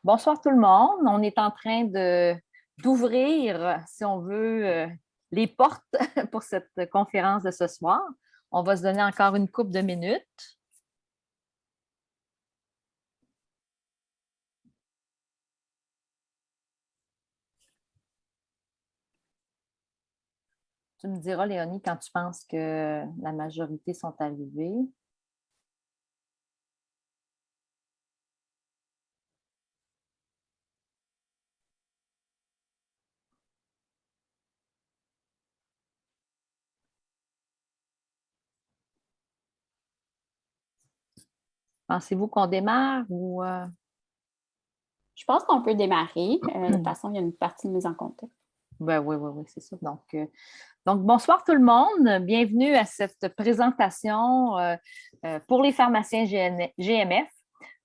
Bonsoir tout le monde. On est en train d'ouvrir, si on veut, les portes pour cette conférence de ce soir. On va se donner encore une couple de minutes. Tu me diras, Léonie, quand tu penses que la majorité sont arrivés. Pensez-vous qu'on démarre ou… Je pense qu'on peut démarrer. De toute façon, il y a une partie de mise en contexte. Ben oui, c'est ça. Donc, bonsoir tout le monde. Bienvenue à cette présentation pour les pharmaciens GMF,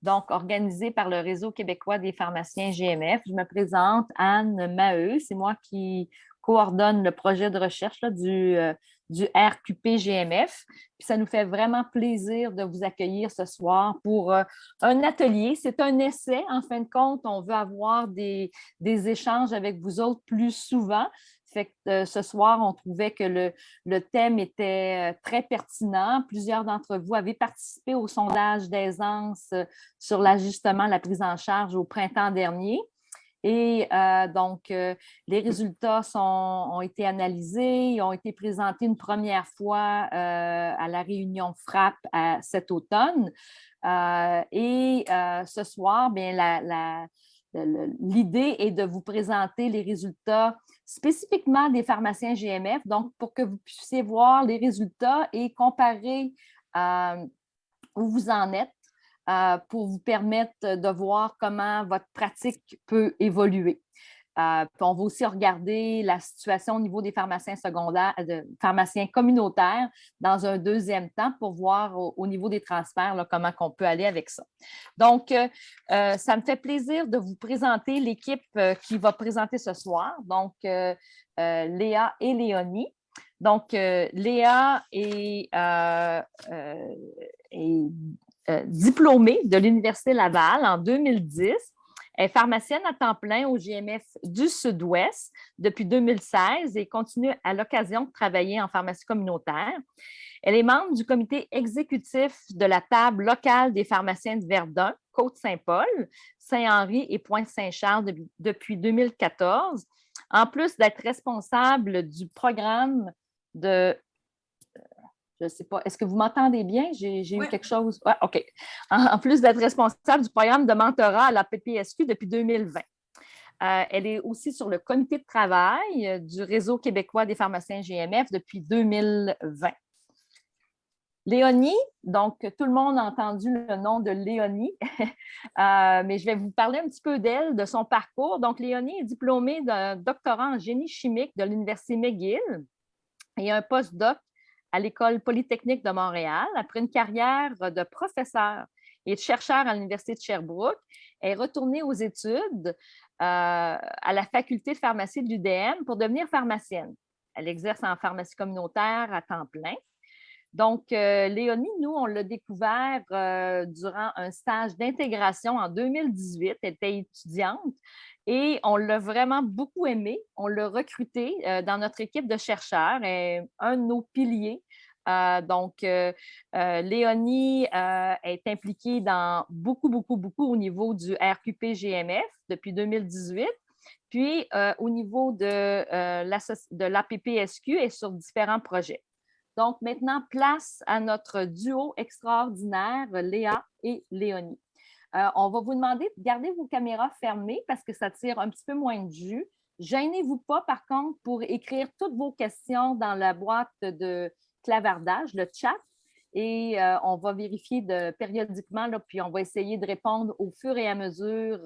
donc organisée par le Réseau québécois des pharmaciens GMF. Je me présente, Anne Maheu. C'est moi qui coordonne le projet de recherche là, du RQP GMF. Puis ça nous fait vraiment plaisir de vous accueillir ce soir pour un atelier. C'est un essai. En fin de compte, on veut avoir des échanges avec vous autres plus souvent. Fait que ce soir, on trouvait que le thème était très pertinent. Plusieurs d'entre vous avaient participé au sondage d'Aisance sur l'ajustement, la prise en charge au printemps dernier. Et les résultats ont été analysés, ils ont été présentés une première fois à la réunion FRAP cet automne. Ce soir, bien, l'idée est de vous présenter les résultats spécifiquement des pharmaciens GMF, donc pour que vous puissiez voir les résultats et comparer où vous en êtes pour vous permettre de voir comment votre pratique peut évoluer. Puis on va aussi regarder la situation au niveau des pharmaciens secondaires, pharmaciens communautaires dans un deuxième temps pour voir au niveau des transferts là, comment on peut aller avec ça. Donc, ça me fait plaisir de vous présenter l'équipe qui va présenter ce soir. Donc, Léa et Léonie. Donc, Léa est diplômée de l'Université Laval en 2010. Elle est pharmacienne à temps plein au GMF du Sud-Ouest depuis 2016 et continue à l'occasion de travailler en pharmacie communautaire. Elle est membre du comité exécutif de la table locale des pharmaciens de Verdun, Côte-Saint-Paul, Saint-Henri et Pointe-Saint-Charles depuis 2014, en plus d'être responsable du programme de… Je ne sais pas, est-ce que vous m'entendez bien? J'ai eu quelque chose. Ouais, OK. En plus d'être responsable du programme de mentorat à la PPSQ depuis 2020. Elle est aussi sur le comité de travail du Réseau québécois des pharmaciens GMF depuis 2020. Léonie, donc tout le monde a entendu le nom de Léonie, mais je vais vous parler un petit peu d'elle, de son parcours. Donc, Léonie est diplômée d'un doctorat en génie chimique de l'Université McGill et un postdoc à l'École polytechnique de Montréal. Après une carrière de professeur et de chercheur à l'Université de Sherbrooke, elle est retournée aux études à la faculté de pharmacie de l'UDM pour devenir pharmacienne. Elle exerce en pharmacie communautaire à temps plein. Donc, Léonie, nous, on l'a découvert durant un stage d'intégration en 2018. Elle était étudiante et on l'a vraiment beaucoup aimée. On l'a recrutée dans notre équipe de chercheurs. Elle est un de nos piliers. Léonie est impliquée dans beaucoup au niveau du RQP-GMF depuis 2018. Puis, au niveau de l'APPSQ, elle est sur différents projets. Donc, maintenant, place à notre duo extraordinaire, Léa et Léonie. On va vous demander de garder vos caméras fermées parce que ça tire un petit peu moins de jus. Gênez-vous pas, par contre, pour écrire toutes vos questions dans la boîte de clavardage, le chat, et on va vérifier périodiquement, là, puis on va essayer de répondre au fur et à mesure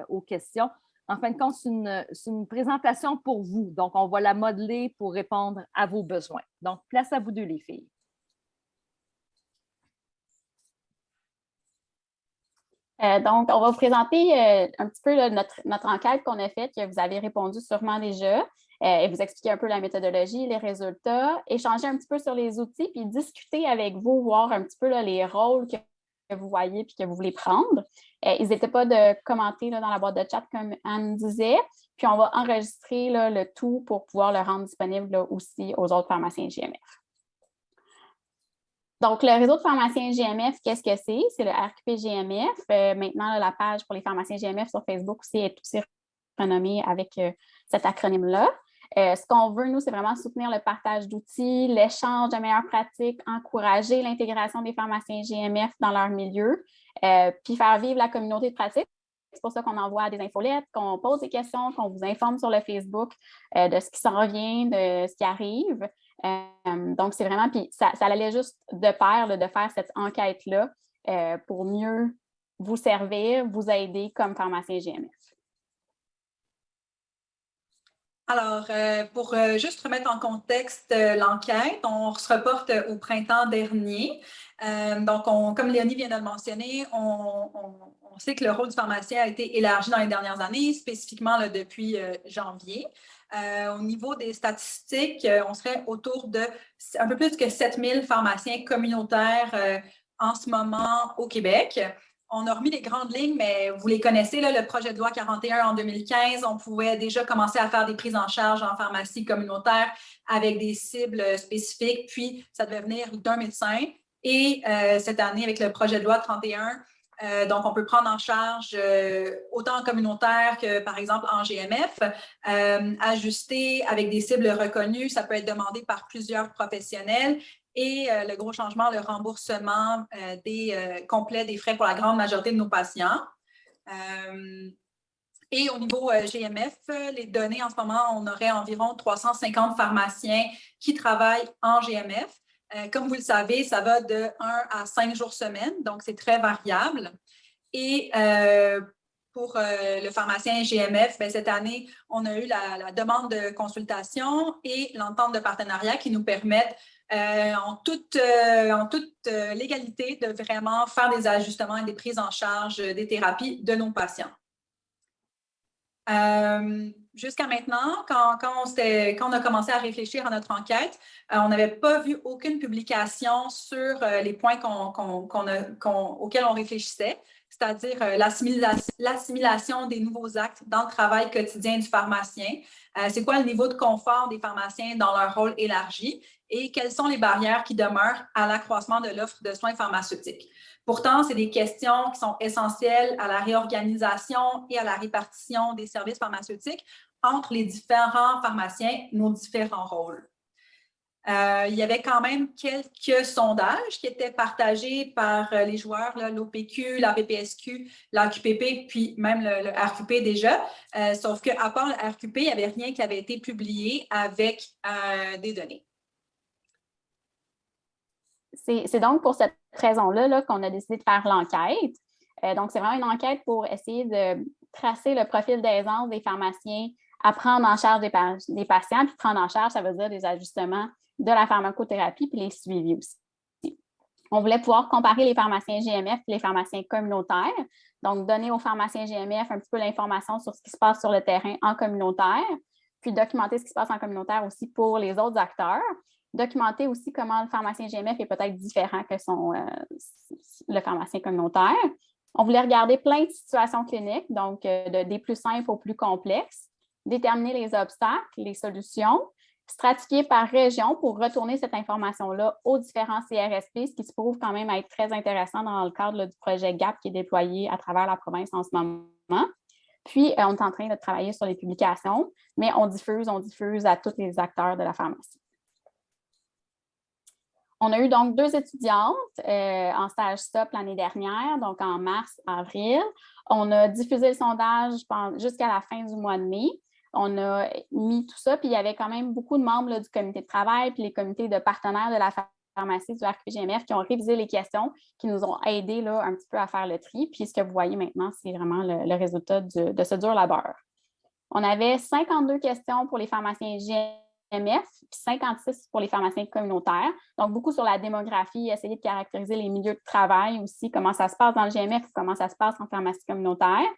aux questions. En fin de compte, c'est une présentation pour vous. Donc, on va la modeler pour répondre à vos besoins. Donc, place à vous deux, les filles. Donc, on va vous présenter un petit peu là, notre enquête qu'on a faite, que vous avez répondu sûrement déjà, et vous expliquer un peu la méthodologie, les résultats, échanger un petit peu sur les outils, puis discuter avec vous, voir un petit peu là, les rôles que vous voyez et que vous voulez prendre. N'hésitez pas de commenter là, dans la boîte de chat, comme Anne disait. Puis, on va enregistrer là, le tout pour pouvoir le rendre disponible là, aussi aux autres pharmaciens GMF. Donc, le réseau de pharmaciens GMF, qu'est-ce que c'est? C'est le RQP GMF. Maintenant, là, la page pour les pharmaciens GMF sur Facebook aussi est aussi renommée avec cet acronyme-là. Ce qu'on veut, nous, c'est vraiment soutenir le partage d'outils, l'échange de meilleures pratiques, encourager l'intégration des pharmaciens GMF dans leur milieu, puis faire vivre la communauté de pratique. C'est pour ça qu'on envoie des infolettes, qu'on pose des questions, qu'on vous informe sur le Facebook de ce qui s'en vient, de ce qui arrive. Donc, c'est vraiment, puis ça allait juste de pair là, de faire cette enquête-là pour mieux vous servir, vous aider comme pharmacien GMF. Alors, pour juste remettre en contexte l'enquête, on se reporte au printemps dernier. Donc, comme Léonie vient de le mentionner, on sait que le rôle du pharmacien a été élargi dans les dernières années, spécifiquement là, depuis janvier. Au niveau des statistiques, on serait autour de un peu plus que 7000 pharmaciens communautaires en ce moment au Québec. On a remis les grandes lignes, mais vous les connaissez, là, le projet de loi 41 en 2015, on pouvait déjà commencer à faire des prises en charge en pharmacie communautaire avec des cibles spécifiques, puis ça devait venir d'un médecin. Et cette année, avec le projet de loi 31, donc on peut prendre en charge autant en communautaire que, par exemple, en GMF, ajusté avec des cibles reconnues, ça peut être demandé par plusieurs professionnels. Et le gros changement, le remboursement complet des frais pour la grande majorité de nos patients. Et au niveau GMF, les données en ce moment, on aurait environ 350 pharmaciens qui travaillent en GMF. Comme vous le savez, ça va de 1 à 5 jours semaine, donc c'est très variable. Et pour le pharmacien GMF, bien, cette année, on a eu la demande de consultation et l'entente de partenariat qui nous permettent en toute légalité de vraiment faire des ajustements et des prises en charge des thérapies de nos patients. Jusqu'à maintenant, quand on a commencé à réfléchir à notre enquête, on n'avait pas vu aucune publication sur les points auxquels on réfléchissait, c'est-à-dire l'assimilation des nouveaux actes dans le travail quotidien du pharmacien. C'est quoi le niveau de confort des pharmaciens dans leur rôle élargi et quelles sont les barrières qui demeurent à l'accroissement de l'offre de soins pharmaceutiques. Pourtant, c'est des questions qui sont essentielles à la réorganisation et à la répartition des services pharmaceutiques entre les différents pharmaciens, nos différents rôles. Il y avait quand même quelques sondages qui étaient partagés par les joueurs, l'OPQ, la PPSQ, la QPP, puis même le RQP déjà. Sauf qu'à part le RQP, il n'y avait rien qui avait été publié avec des données. C'est donc pour cette raison-là qu'on a décidé de faire l'enquête. Donc, c'est vraiment une enquête pour essayer de tracer le profil d'aisance des pharmaciens à prendre en charge des patients. Puis prendre en charge, ça veut dire des ajustements de la pharmacothérapie puis les suivis aussi. On voulait pouvoir comparer les pharmaciens GMF et les pharmaciens communautaires. Donc, donner aux pharmaciens GMF un petit peu l'information sur ce qui se passe sur le terrain en communautaire, puis documenter ce qui se passe en communautaire aussi pour les autres acteurs. Documenter aussi comment le pharmacien GMF est peut-être différent que le pharmacien communautaire. On voulait regarder plein de situations cliniques, donc des plus simples aux plus complexes, déterminer les obstacles, les solutions, stratifier par région pour retourner cette information-là aux différents CRSP, ce qui se prouve quand même être très intéressant dans le cadre du projet GAP qui est déployé à travers la province en ce moment. Puis, on est en train de travailler sur les publications, mais on diffuse à tous les acteurs de la pharmacie. On a eu donc 2 étudiantes en stage stop l'année dernière, donc en mars, avril. On a diffusé le sondage jusqu'à la fin du mois de mai. On a mis tout ça, puis il y avait quand même beaucoup de membres là, du comité de travail, puis les comités de partenaires de la pharmacie du RQP-GMF qui ont révisé les questions, qui nous ont aidés là, un petit peu à faire le tri. Puis ce que vous voyez maintenant, c'est vraiment le résultat de ce dur labeur. On avait 52 questions pour les pharmaciens GMF, puis 56 pour les pharmaciens communautaires. Donc, beaucoup sur la démographie, essayer de caractériser les milieux de travail aussi, comment ça se passe dans le GMF ou comment ça se passe en pharmacie communautaire.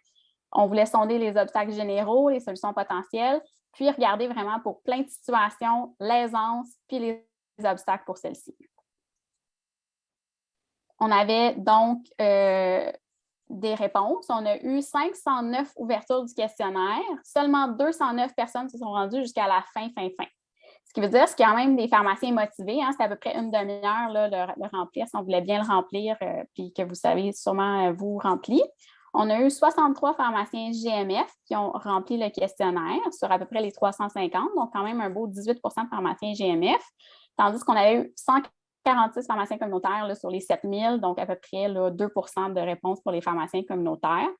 On voulait sonder les obstacles généraux, les solutions potentielles, puis regarder vraiment pour plein de situations, l'aisance, puis les obstacles pour celles-ci. On avait donc des réponses. On a eu 509 ouvertures du questionnaire. Seulement 209 personnes se sont rendues jusqu'à la fin. Ce qui veut dire qu'il y a quand même des pharmaciens motivés. Hein, c'est à peu près une demi-heure là, le remplir si on voulait bien le remplir, puis que vous savez sûrement vous remplir. On a eu 63 pharmaciens GMF qui ont rempli le questionnaire sur à peu près les 350, donc quand même un beau 18 de pharmaciens GMF, tandis qu'on avait eu 146 pharmaciens communautaires là, sur les 7000, donc à peu près là, 2 de réponses pour les pharmaciens communautaires.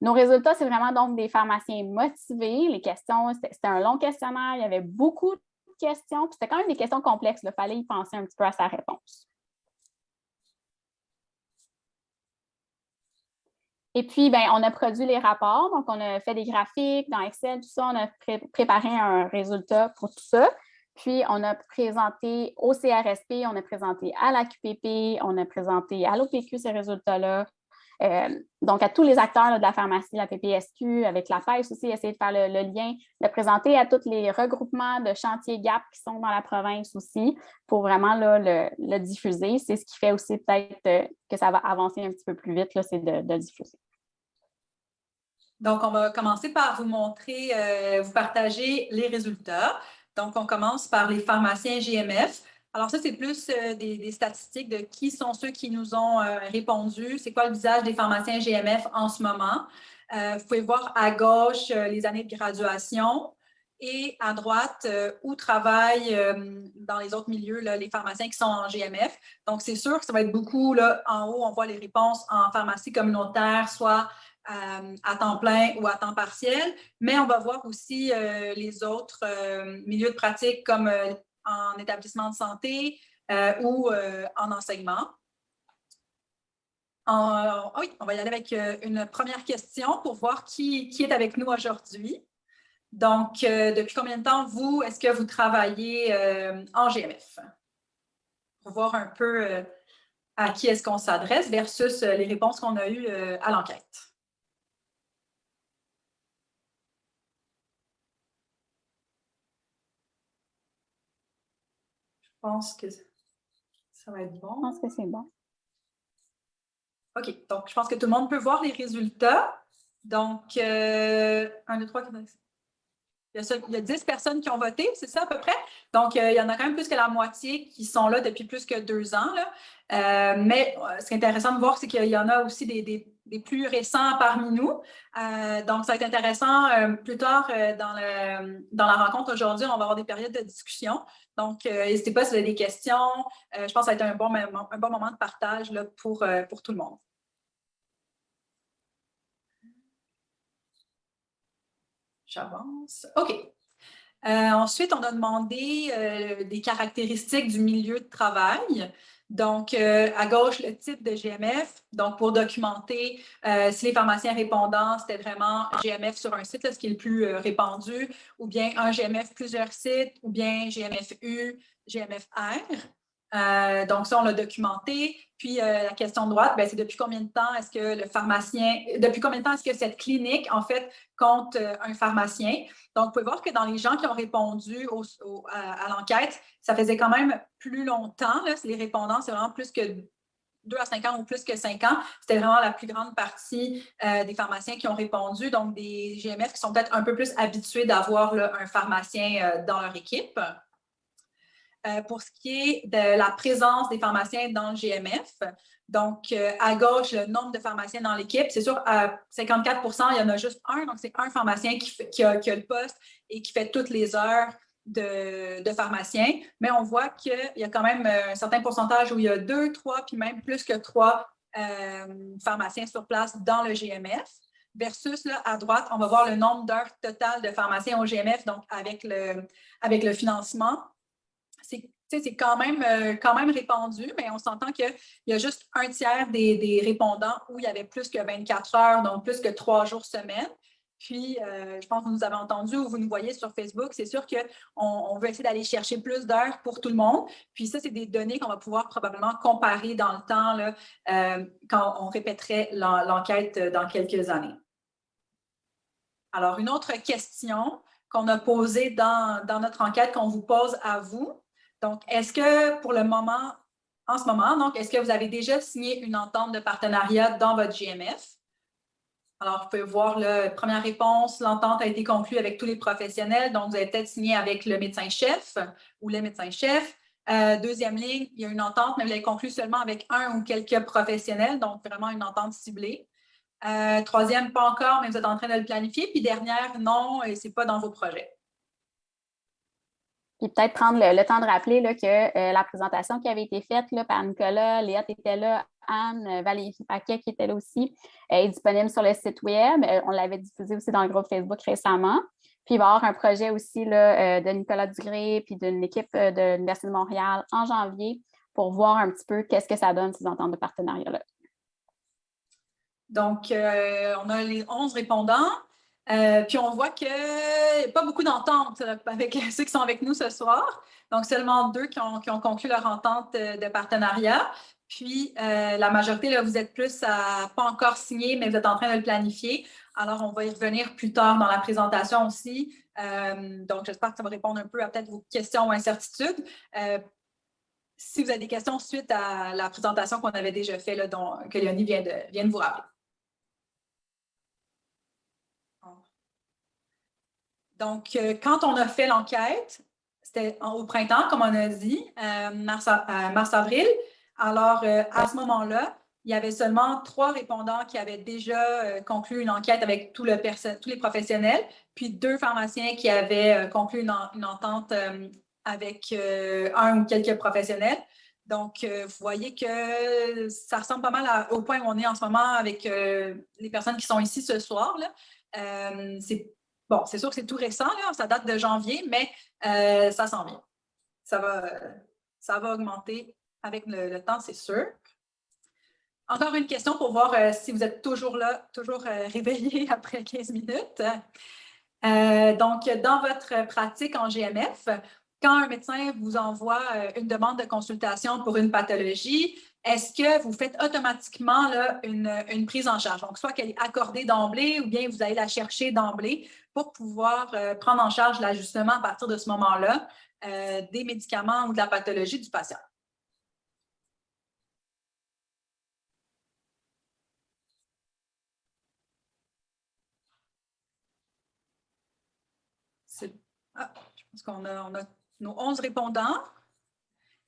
Nos résultats, c'est vraiment donc des pharmaciens motivés. Les questions, c'était un long questionnaire, il y avait beaucoup de questions, puis c'était quand même des questions complexes, il fallait y penser un petit peu à sa réponse. Et puis, bien, on a produit les rapports, donc on a fait des graphiques dans Excel, tout ça, on a préparé un résultat pour tout ça. Puis, on a présenté au CRSP, on a présenté à la QPP, on a présenté à l'OPQ ces résultats-là. Donc, à tous les acteurs là, de la pharmacie, la PPSQ, avec la PES aussi, essayer de faire le lien, de présenter à tous les regroupements de chantiers GAP qui sont dans la province aussi, pour vraiment là, le diffuser. C'est ce qui fait aussi peut-être que ça va avancer un petit peu plus vite, c'est de diffuser. Donc, on va commencer par vous montrer, vous partager les résultats. Donc, on commence par les pharmaciens GMF. Alors, ça, c'est plus des statistiques de qui sont ceux qui nous ont répondu. C'est quoi le visage des pharmaciens GMF en ce moment? Vous pouvez voir à gauche les années de graduation et à droite où travaillent dans les autres milieux là, les pharmaciens qui sont en GMF. Donc, c'est sûr que ça va être beaucoup, là, en haut, on voit les réponses en pharmacie communautaire, soit à temps plein ou à temps partiel, mais on va voir aussi les autres milieux de pratique comme en établissement de santé ou en enseignement. Oui, on va y aller avec une première question pour voir qui est avec nous aujourd'hui. Donc, depuis combien de temps, vous, est-ce que vous travaillez en GMF? Pour voir un peu à qui est-ce qu'on s'adresse versus les réponses qu'on a eues à l'enquête. Je pense que ça va être bon. Je pense que c'est bon. OK. Donc, je pense que tout le monde peut voir les résultats. Donc, 1, 2, 3, 4, 5. Il y a 10 personnes qui ont voté, c'est ça à peu près? Donc, il y en a quand même plus que la moitié qui sont là depuis plus que 2 ans. Là. Mais ce qui est intéressant de voir, c'est qu'il y en a aussi des plus récents parmi nous. Donc, ça va être intéressant plus tard dans la rencontre aujourd'hui, on va avoir des périodes de discussion. Donc, n'hésitez pas si vous avez des questions. Je pense que ça va être un bon moment de partage là, pour tout le monde. J'avance. OK. Ensuite, on a demandé des caractéristiques du milieu de travail. Donc, à gauche, le type de GMF. Donc, pour documenter si les pharmaciens répondants, c'était vraiment GMF sur un site, là, ce qui est le plus répandu, ou bien un GMF plusieurs sites, ou bien GMF-U, GMF-R. Donc, ça, on l'a documenté. Puis, la question de droite, c'est depuis combien de temps est-ce que depuis combien de temps est-ce que cette clinique, en fait, compte un pharmacien? Donc, vous pouvez voir que dans les gens qui ont répondu à l'enquête, ça faisait quand même plus longtemps. Là, les répondants, c'est vraiment plus que 2 à 5 ans ou plus que 5 ans. C'était vraiment la plus grande partie des pharmaciens qui ont répondu. Donc, des GMF qui sont peut-être un peu plus habitués d'avoir un pharmacien dans leur équipe. Pour ce qui est de la présence des pharmaciens dans le GMF, donc à gauche, le nombre de pharmaciens dans l'équipe, c'est sûr, à 54 il y en a juste un, donc c'est un pharmacien qui a le poste et qui fait toutes les heures de pharmaciens, mais on voit qu'il y a quand même un certain pourcentage où il y a 2, 3, puis même plus que 3 pharmaciens sur place dans le GMF. Versus, là, à droite, on va voir le nombre d'heures totales de pharmaciens au GMF, donc avec le financement. C'est quand même répandu, mais on s'entend qu'il y a juste un tiers des répondants où il y avait plus que 24 heures, donc plus que 3 jours semaine. Puis, je pense que vous nous avez entendu ou vous nous voyez sur Facebook, c'est sûr qu'on veut essayer d'aller chercher plus d'heures pour tout le monde. Puis ça, c'est des données qu'on va pouvoir probablement comparer dans le temps là, quand on répéterait l'enquête dans quelques années. Alors, une autre question qu'on a posée dans notre enquête, qu'on vous pose à vous. Donc, est-ce que pour le moment, en ce moment. Donc, est-ce que vous avez déjà signé une entente de partenariat dans votre GMF? Alors, vous pouvez voir la première réponse, l'entente a été conclue avec tous les professionnels. Donc, vous avez peut-être signé avec le médecin-chef ou les médecins-chefs. Deuxième ligne, il y a une entente, mais vous l'avez conclue seulement avec un ou quelques professionnels, donc vraiment une entente ciblée. Troisième, pas encore, mais vous êtes en train de le planifier. Puis dernière, non, et ce n'est pas dans vos projets. Puis peut-être prendre le temps de rappeler là, que la présentation qui avait été faite là, par Nicolas, Léa était là, Anne, Valérie Paquet qui était là aussi, est disponible sur le site web. On l'avait diffusé aussi dans le groupe Facebook récemment. Puis il va y avoir un projet aussi là, de Nicolas Dugré puis d'une équipe de l'Université de Montréal en janvier pour voir un petit peu qu'est-ce que ça donne, ces ententes de partenariat-là. Donc, on a les 11 répondants. Puis on voit qu'il n'y a pas beaucoup d'ententes avec ceux qui sont avec nous ce soir. Donc, seulement 2 qui ont conclu leur entente de partenariat. Puis, la majorité, là, vous êtes plus à pas encore signé, mais vous êtes en train de le planifier. Alors, on va y revenir plus tard dans la présentation aussi. Donc, j'espère que ça va répondre un peu à peut-être vos questions ou incertitudes. Si vous avez des questions suite à la présentation qu'on avait déjà faite, là, que Léonie vient de vous rappeler. Donc, quand on a fait l'enquête, c'était au printemps, comme on a dit, mars-avril. Alors, à ce moment-là, il y avait seulement 3 répondants qui avaient déjà conclu une enquête avec tous les professionnels, puis 2 pharmaciens qui avaient conclu une entente avec un ou quelques professionnels. Donc, vous voyez que ça ressemble pas mal au point où on est en ce moment avec les personnes qui sont ici ce soir, là. Bon, c'est sûr que c'est tout récent, là, ça date de janvier, mais ça s'en vient. Ça va augmenter avec le temps, c'est sûr. Encore une question pour voir si vous êtes toujours là, toujours réveillé après 15 minutes. Donc, dans votre pratique en GMF, quand un médecin vous envoie une demande de consultation pour une pathologie, est-ce que vous faites automatiquement là, une prise en charge? Donc, soit qu'elle est accordée d'emblée ou bien vous allez la chercher d'emblée pour pouvoir prendre en charge l'ajustement à partir de ce moment-là des médicaments ou de la pathologie du patient. Je pense qu'on a nos 11 répondants.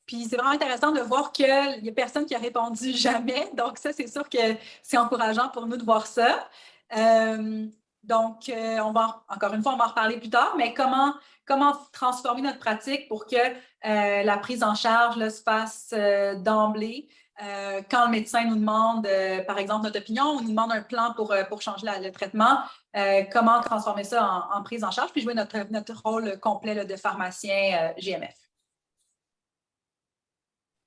Puis c'est vraiment intéressant de voir qu'il n'y a personne qui a répondu jamais. Donc, ça, c'est sûr que c'est encourageant pour nous de voir ça. Donc, encore une fois, on va en reparler plus tard, mais comment transformer notre pratique pour que la prise en charge là, se fasse d'emblée quand le médecin nous demande, par exemple, notre opinion ou nous demande un plan pour changer le traitement, comment transformer ça en prise en charge puis jouer notre rôle complet là, de pharmacien GMF.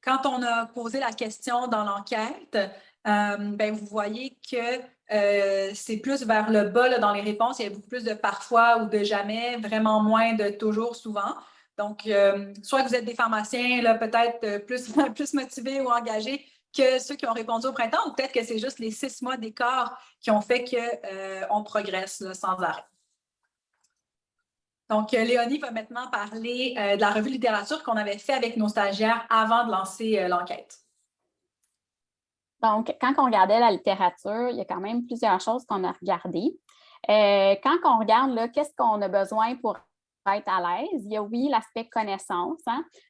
Quand on a posé la question dans l'enquête, vous voyez que c'est plus vers le bas là, dans les réponses. Il y a beaucoup plus de parfois ou de jamais, vraiment moins de toujours, souvent. Donc, soit que vous êtes des pharmaciens peut-être plus motivés ou engagés que ceux qui ont répondu au printemps, ou peut-être que c'est juste les 6 mois d'écart qui ont fait qu'on progresse là, sans arrêt. Donc, Léonie va maintenant parler de la revue littérature qu'on avait fait avec nos stagiaires avant de lancer l'enquête. Donc, quand on regardait la littérature, il y a quand même plusieurs choses qu'on a regardées. Quand on regarde, qu'est-ce qu'on a besoin pour être à l'aise? Il y a, oui, l'aspect connaissance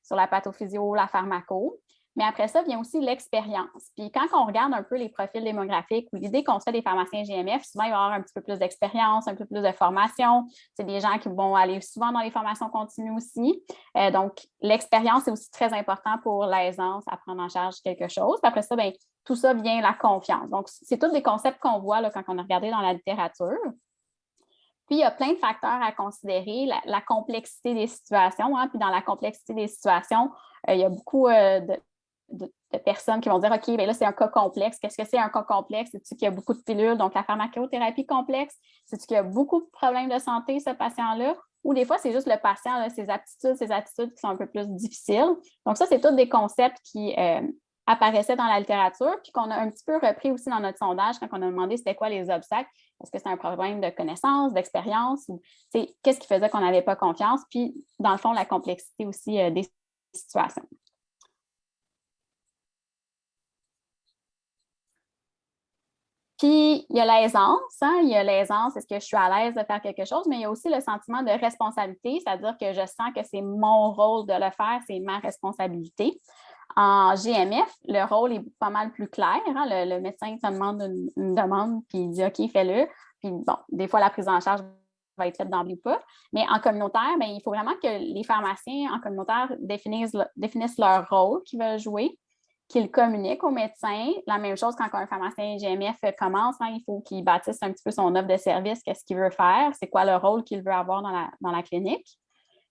sur la pathophysio, la pharmaco. Mais après ça, vient aussi l'expérience. Puis quand on regarde un peu les profils démographiques ou l'idée qu'on se fait des pharmaciens GMF, souvent, il va y avoir un petit peu plus d'expérience, un peu plus de formation. C'est des gens qui vont aller souvent dans les formations continues aussi. Donc, l'expérience est aussi très important pour l'aisance à prendre en charge quelque chose. Puis après ça, tout ça vient la confiance. Donc, c'est tous des concepts qu'on voit là, quand on a regardé dans la littérature. Puis, il y a plein de facteurs à considérer, la complexité des situations. Puis, dans la complexité des situations, il y a beaucoup de personnes qui vont dire, OK, là, c'est un cas complexe. Qu'est-ce que c'est un cas complexe? C'est-tu qu'il y a beaucoup de pilules, donc la pharmacothérapie complexe? C'est-tu qu'il y a beaucoup de problèmes de santé, ce patient-là? Ou des fois, c'est juste le patient, là, ses attitudes qui sont un peu plus difficiles. Donc, ça, c'est tous des concepts qui apparaissaient dans la littérature, puis qu'on a un petit peu repris aussi dans notre sondage quand on a demandé c'était quoi les obstacles. Est-ce que c'est un problème de connaissance, d'expérience? Ou qu'est-ce qui faisait qu'on n'avait pas confiance? Puis, dans le fond, la complexité aussi des situations. Puis, il y a l'aisance, hein? Il y a l'aisance, est-ce que je suis à l'aise de faire quelque chose, mais il y a aussi le sentiment de responsabilité, c'est-à-dire que je sens que c'est mon rôle de le faire, c'est ma responsabilité. En GMF, le rôle est pas mal plus clair, hein? Le médecin te demande une demande, puis il dit « OK, fais-le ». Puis bon, des fois, la prise en charge va être faite d'emblée ou pas. Mais en communautaire, bien, il faut vraiment que les pharmaciens en communautaire définissent leur rôle qu'ils veulent jouer, qu'ils communiquent aux médecins. La même chose quand un pharmacien GMF commence, hein, il faut qu'il bâtisse un petit peu son offre de service, qu'est-ce qu'il veut faire, c'est quoi le rôle qu'il veut avoir dans la clinique.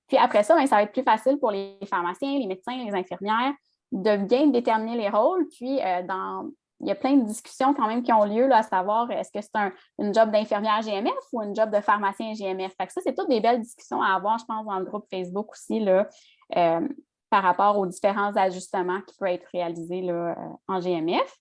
Puis après ça, bien, ça va être plus facile pour les pharmaciens, les médecins, les infirmières de bien déterminer les rôles. Puis il y a plein de discussions quand même qui ont lieu là, à savoir est-ce que c'est une job d'infirmière GMF ou une job de pharmacien GMF. Fait que ça, c'est toutes des belles discussions à avoir, je pense, dans le groupe Facebook aussi, là, par rapport aux différents ajustements qui peuvent être réalisés là, en GMF.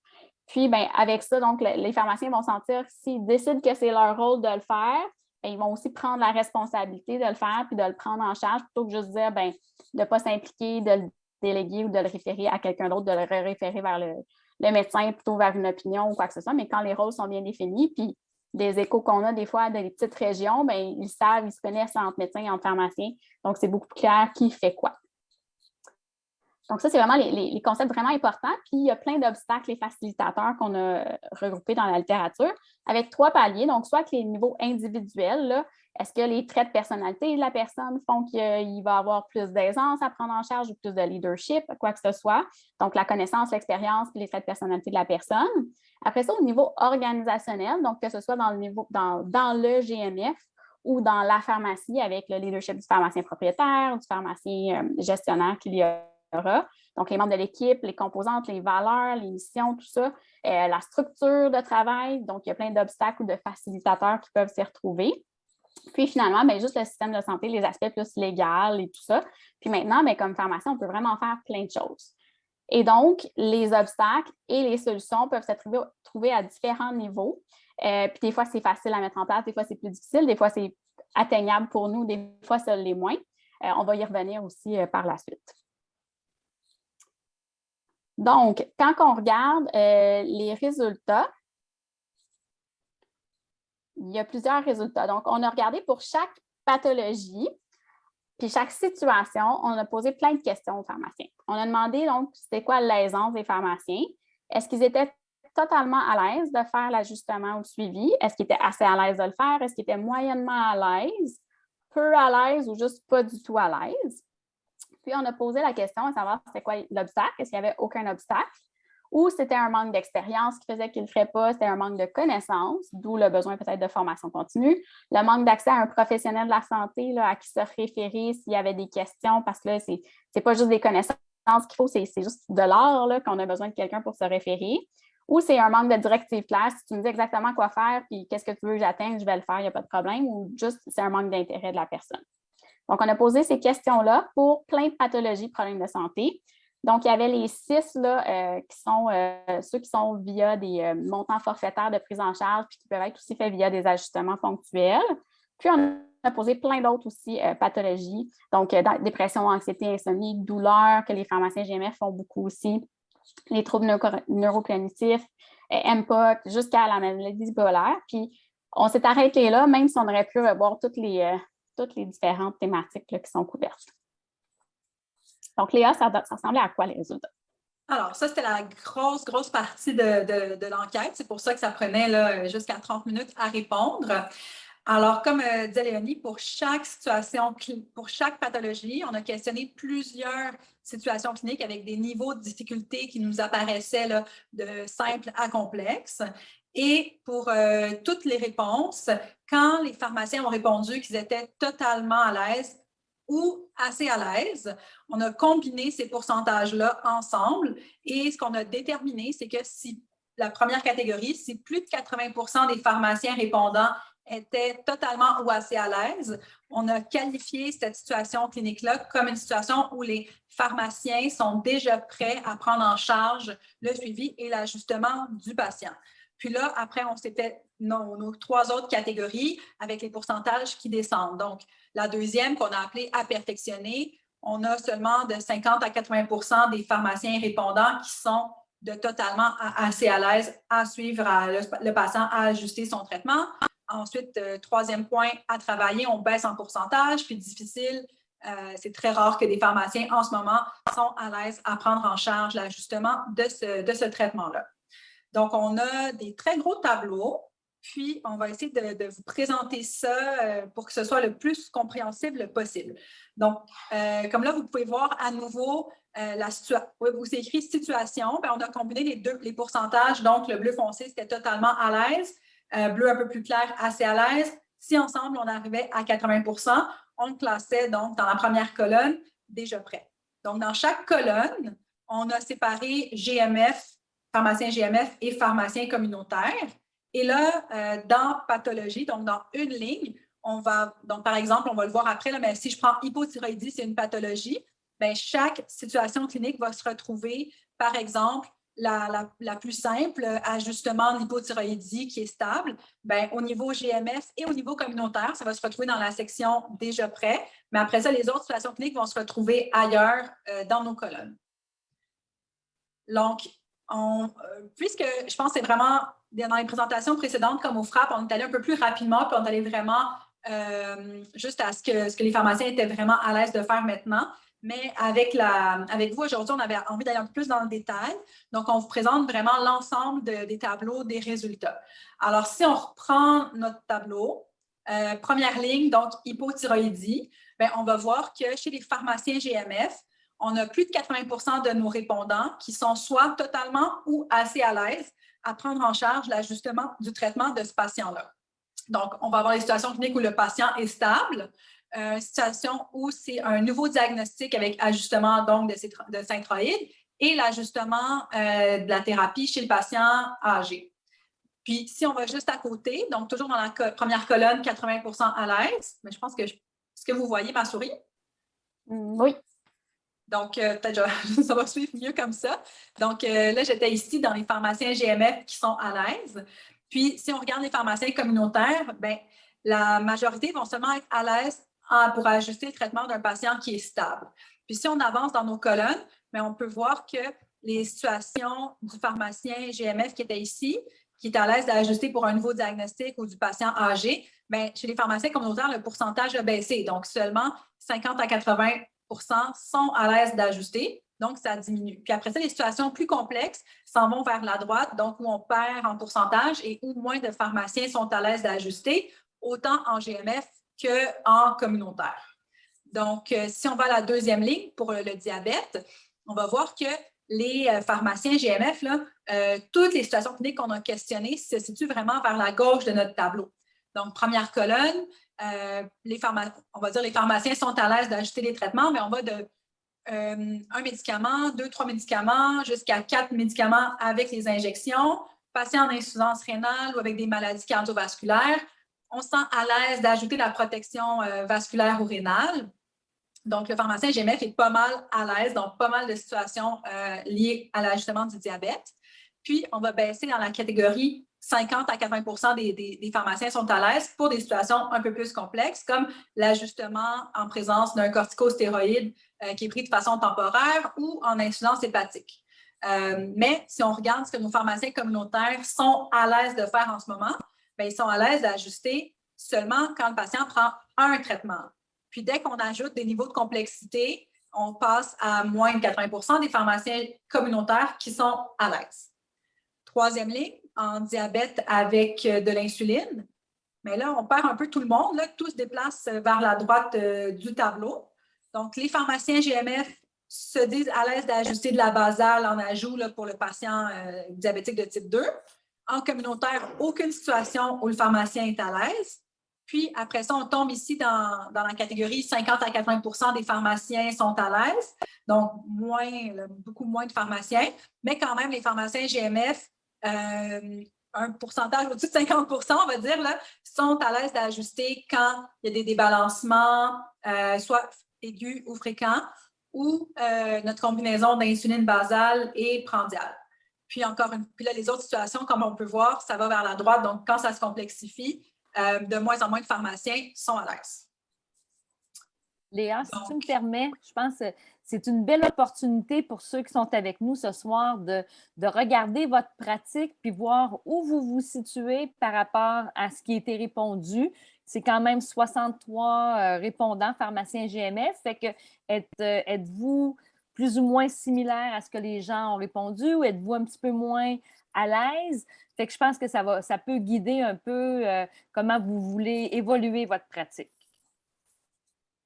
Puis, bien, avec ça, donc, les pharmaciens vont sentir que s'ils décident que c'est leur rôle de le faire, bien, ils vont aussi prendre la responsabilité de le faire puis de le prendre en charge plutôt que juste dire, bien, de ne pas s'impliquer, de le déléguer ou de le référer à quelqu'un d'autre, de le référer vers le médecin plutôt vers une opinion ou quoi que ce soit. Mais quand les rôles sont bien définis, puis des échos qu'on a des fois dans les petites régions, bien, ils savent, ils se connaissent entre médecins et entre pharmaciens. Donc, c'est beaucoup plus clair qui fait quoi. Donc, ça, c'est vraiment les concepts vraiment importants. Puis, il y a plein d'obstacles et facilitateurs qu'on a regroupés dans la littérature avec 3 paliers. Donc, soit que les niveaux individuels, là, est-ce que les traits de personnalité de la personne font qu'il va avoir plus d'aisance à prendre en charge ou plus de leadership, quoi que ce soit. Donc, la connaissance, l'expérience et les traits de personnalité de la personne. Après ça, au niveau organisationnel, donc que ce soit dans le GMF ou dans la pharmacie avec le leadership du pharmacien propriétaire, du pharmacien gestionnaire qu'il y aura. Donc, les membres de l'équipe, les composantes, les valeurs, les missions, tout ça, la structure de travail. Donc, il y a plein d'obstacles ou de facilitateurs qui peuvent s'y retrouver. Puis finalement, bien, juste le système de santé, les aspects plus légaux et tout ça. Puis maintenant, bien, comme pharmacien, on peut vraiment faire plein de choses. Et donc, les obstacles et les solutions peuvent se trouver à différents niveaux. Puis des fois, c'est facile à mettre en place, des fois, c'est plus difficile, des fois, c'est atteignable pour nous, des fois, ça l'est moins. On va y revenir aussi par la suite. Donc, quand on regarde les résultats, il y a plusieurs résultats. Donc, on a regardé pour chaque pathologie, puis chaque situation, on a posé plein de questions aux pharmaciens. On a demandé, donc, c'était quoi l'aisance des pharmaciens? Est-ce qu'ils étaient totalement à l'aise de faire l'ajustement ou le suivi? Est-ce qu'ils étaient assez à l'aise de le faire? Est-ce qu'ils étaient moyennement à l'aise, peu à l'aise ou juste pas du tout à l'aise? Puis, on a posé la question à savoir c'était quoi l'obstacle? Est-ce qu'il n'y avait aucun obstacle? Ou c'était un manque d'expérience qui faisait qu'il ne le ferait pas, c'était un manque de connaissances, d'où le besoin peut-être de formation continue, le manque d'accès à un professionnel de la santé là, à qui se référer s'il y avait des questions, parce que là, c'est pas juste des connaissances qu'il faut, c'est juste de l'art là, qu'on a besoin de quelqu'un pour se référer. Ou c'est un manque de directive claire, si tu me dis exactement quoi faire, puis qu'est-ce que tu veux que j'atteigne, je vais le faire, il n'y a pas de problème, ou juste c'est un manque d'intérêt de la personne. Donc, on a posé ces questions-là pour plein de pathologies, problèmes de santé. Donc, il y avait les 6 là, qui sont ceux qui sont via des montants forfaitaires de prise en charge puis qui peuvent être aussi faits via des ajustements ponctuels. Puis, on a posé plein d'autres aussi pathologies, donc dépression, anxiété, insomnie, douleur, que les pharmaciens GMF font beaucoup aussi, les troubles neurocognitifs, MPOC, jusqu'à la maladie bipolaire. Puis, on s'est arrêté là, même si on aurait pu revoir toutes les différentes thématiques là, qui sont couvertes. Donc, Léa, ça ressemblait à quoi les résultats? Alors, ça, c'était la grosse partie de l'enquête. C'est pour ça que ça prenait là, jusqu'à 30 minutes à répondre. Alors, comme disait Léonie, pour chaque situation, pour chaque pathologie, on a questionné plusieurs situations cliniques avec des niveaux de difficulté qui nous apparaissaient là, de simple à complexe. Et pour toutes les réponses, quand les pharmaciens ont répondu qu'ils étaient totalement à l'aise ou assez à l'aise, on a combiné ces pourcentages-là ensemble et ce qu'on a déterminé, c'est que si la première catégorie, si plus de 80% des pharmaciens répondants étaient totalement ou assez à l'aise, on a qualifié cette situation clinique-là comme une situation où les pharmaciens sont déjà prêts à prendre en charge le suivi et l'ajustement du patient. Puis là, après, on s'est fait nos 3 autres catégories avec les pourcentages qui descendent. Donc, la deuxième qu'on a appelée à perfectionner, on a seulement de 50 à 80% des pharmaciens répondants qui sont de totalement assez à l'aise à suivre le patient, à ajuster son traitement. Ensuite, troisième point, à travailler, on baisse en pourcentage, puis difficile. C'est très rare que des pharmaciens en ce moment sont à l'aise à prendre en charge l'ajustement de ce traitement-là. Donc, on a des très gros tableaux, puis on va essayer de vous présenter ça pour que ce soit le plus compréhensible possible. Donc, comme là, vous pouvez voir à nouveau la situation. Oui, vous écrit situation, bien, on a combiné les pourcentages, donc le bleu foncé, c'était totalement à l'aise, bleu un peu plus clair, assez à l'aise. Si ensemble, on arrivait à 80 %, on le classait donc dans la première colonne, déjà prêt. Donc, dans chaque colonne, on a séparé GMF, pharmacien GMF et pharmacien communautaire. Et là, dans pathologie, donc dans une ligne, donc par exemple, on va le voir après, là, mais si je prends hypothyroïdie, c'est une pathologie, bien, chaque situation clinique va se retrouver, par exemple, la plus simple, ajustement de l'hypothyroïdie qui est stable, bien, au niveau GMF et au niveau communautaire, ça va se retrouver dans la section déjà prêt, mais après ça, les autres situations cliniques vont se retrouver ailleurs dans nos colonnes. Donc, puisque je pense que c'est vraiment dans les présentations précédentes, comme au FRAP, on est allé un peu plus rapidement, puis on est allé vraiment juste à ce que les pharmaciens étaient vraiment à l'aise de faire maintenant. Mais avec vous aujourd'hui, on avait envie d'aller un peu plus dans le détail. Donc, on vous présente vraiment l'ensemble des tableaux des résultats. Alors, si on reprend notre tableau, première ligne, donc hypothyroïdie, bien, on va voir que chez les pharmaciens GMF, on a plus de 80 % de nos répondants qui sont soit totalement ou assez à l'aise à prendre en charge l'ajustement du traitement de ce patient-là. Donc, on va avoir les situations cliniques où le patient est stable, situation où c'est un nouveau diagnostic avec ajustement donc de synthroïde et l'ajustement de la thérapie chez le patient âgé. Puis, si on va juste à côté, donc toujours dans la première colonne, 80 % à l'aise, mais je pense que est-ce que vous voyez ma souris? Oui. Donc, peut-être ça va suivre mieux comme ça. Donc, là, j'étais ici dans les pharmaciens GMF qui sont à l'aise. Puis, si on regarde les pharmaciens communautaires, bien, la majorité vont seulement être à l'aise pour ajuster le traitement d'un patient qui est stable. Puis, si on avance dans nos colonnes, bien, on peut voir que les situations du pharmacien GMF qui était ici, qui est à l'aise d'ajuster pour un nouveau diagnostic ou du patient âgé, bien, chez les pharmaciens communautaires, le pourcentage a baissé. Donc, seulement 50 à 80 % sont à l'aise d'ajuster, donc ça diminue. Puis après ça, les situations plus complexes s'en vont vers la droite, donc où on perd en pourcentage et où moins de pharmaciens sont à l'aise d'ajuster, autant en GMF qu'en communautaire. Donc, si on va à la deuxième ligne pour le diabète, on va voir que les pharmaciens GMF, là, toutes les situations cliniques qu'on a questionnées se situent vraiment vers la gauche de notre tableau. Donc, première colonne, on va dire les pharmaciens sont à l'aise d'ajuster les traitements, mais on va de un médicament, 2-3 médicaments, jusqu'à 4 médicaments avec les injections, patients en insuffisance rénale ou avec des maladies cardiovasculaires. On se sent à l'aise d'ajouter la protection vasculaire ou rénale. Donc, le pharmacien GMF est pas mal à l'aise, donc pas mal de situations liées à l'ajustement du diabète. Puis, on va baisser dans la catégorie 50 à 80 % des pharmaciens sont à l'aise pour des situations un peu plus complexes, comme l'ajustement en présence d'un corticostéroïde qui est pris de façon temporaire ou en insuffisance hépatique. Mais si on regarde ce que nos pharmaciens communautaires sont à l'aise de faire en ce moment, bien, ils sont à l'aise d'ajuster seulement quand le patient prend un traitement. Puis, dès qu'on ajoute des niveaux de complexité, on passe à moins de 80 % des pharmaciens communautaires qui sont à l'aise. Troisième ligne, en diabète avec de l'insuline. Mais là, on perd un peu tout le monde. Là, tout se déplace vers la droite du tableau. Donc, les pharmaciens GMF se disent à l'aise d'ajuster de la basale en ajout là, pour le patient diabétique de type 2. En communautaire, aucune situation où le pharmacien est à l'aise. Puis, après ça, on tombe ici dans la catégorie 50 à 80 % des pharmaciens sont à l'aise. Donc, beaucoup moins de pharmaciens. Mais quand même, les pharmaciens GMF, un pourcentage au-dessus de 50 % on va dire, là, sont à l'aise d'ajuster quand il y a des débalancements, soit aigus ou fréquents, ou notre combinaison d'insuline basale et prandial. Puis puis là, les autres situations, comme on peut voir, ça va vers la droite. Donc, quand ça se complexifie, de moins en moins de pharmaciens sont à l'aise. Léa, si tu me permets, je pense que c'est une belle opportunité pour ceux qui sont avec nous ce soir de regarder votre pratique puis voir où vous vous situez par rapport à ce qui a été répondu. C'est quand même 63 répondants pharmaciens GMF. Fait que êtes-vous plus ou moins similaire à ce que les gens ont répondu ou êtes-vous un petit peu moins à l'aise? Fait que je pense que ça peut guider un peu comment vous voulez évoluer votre pratique.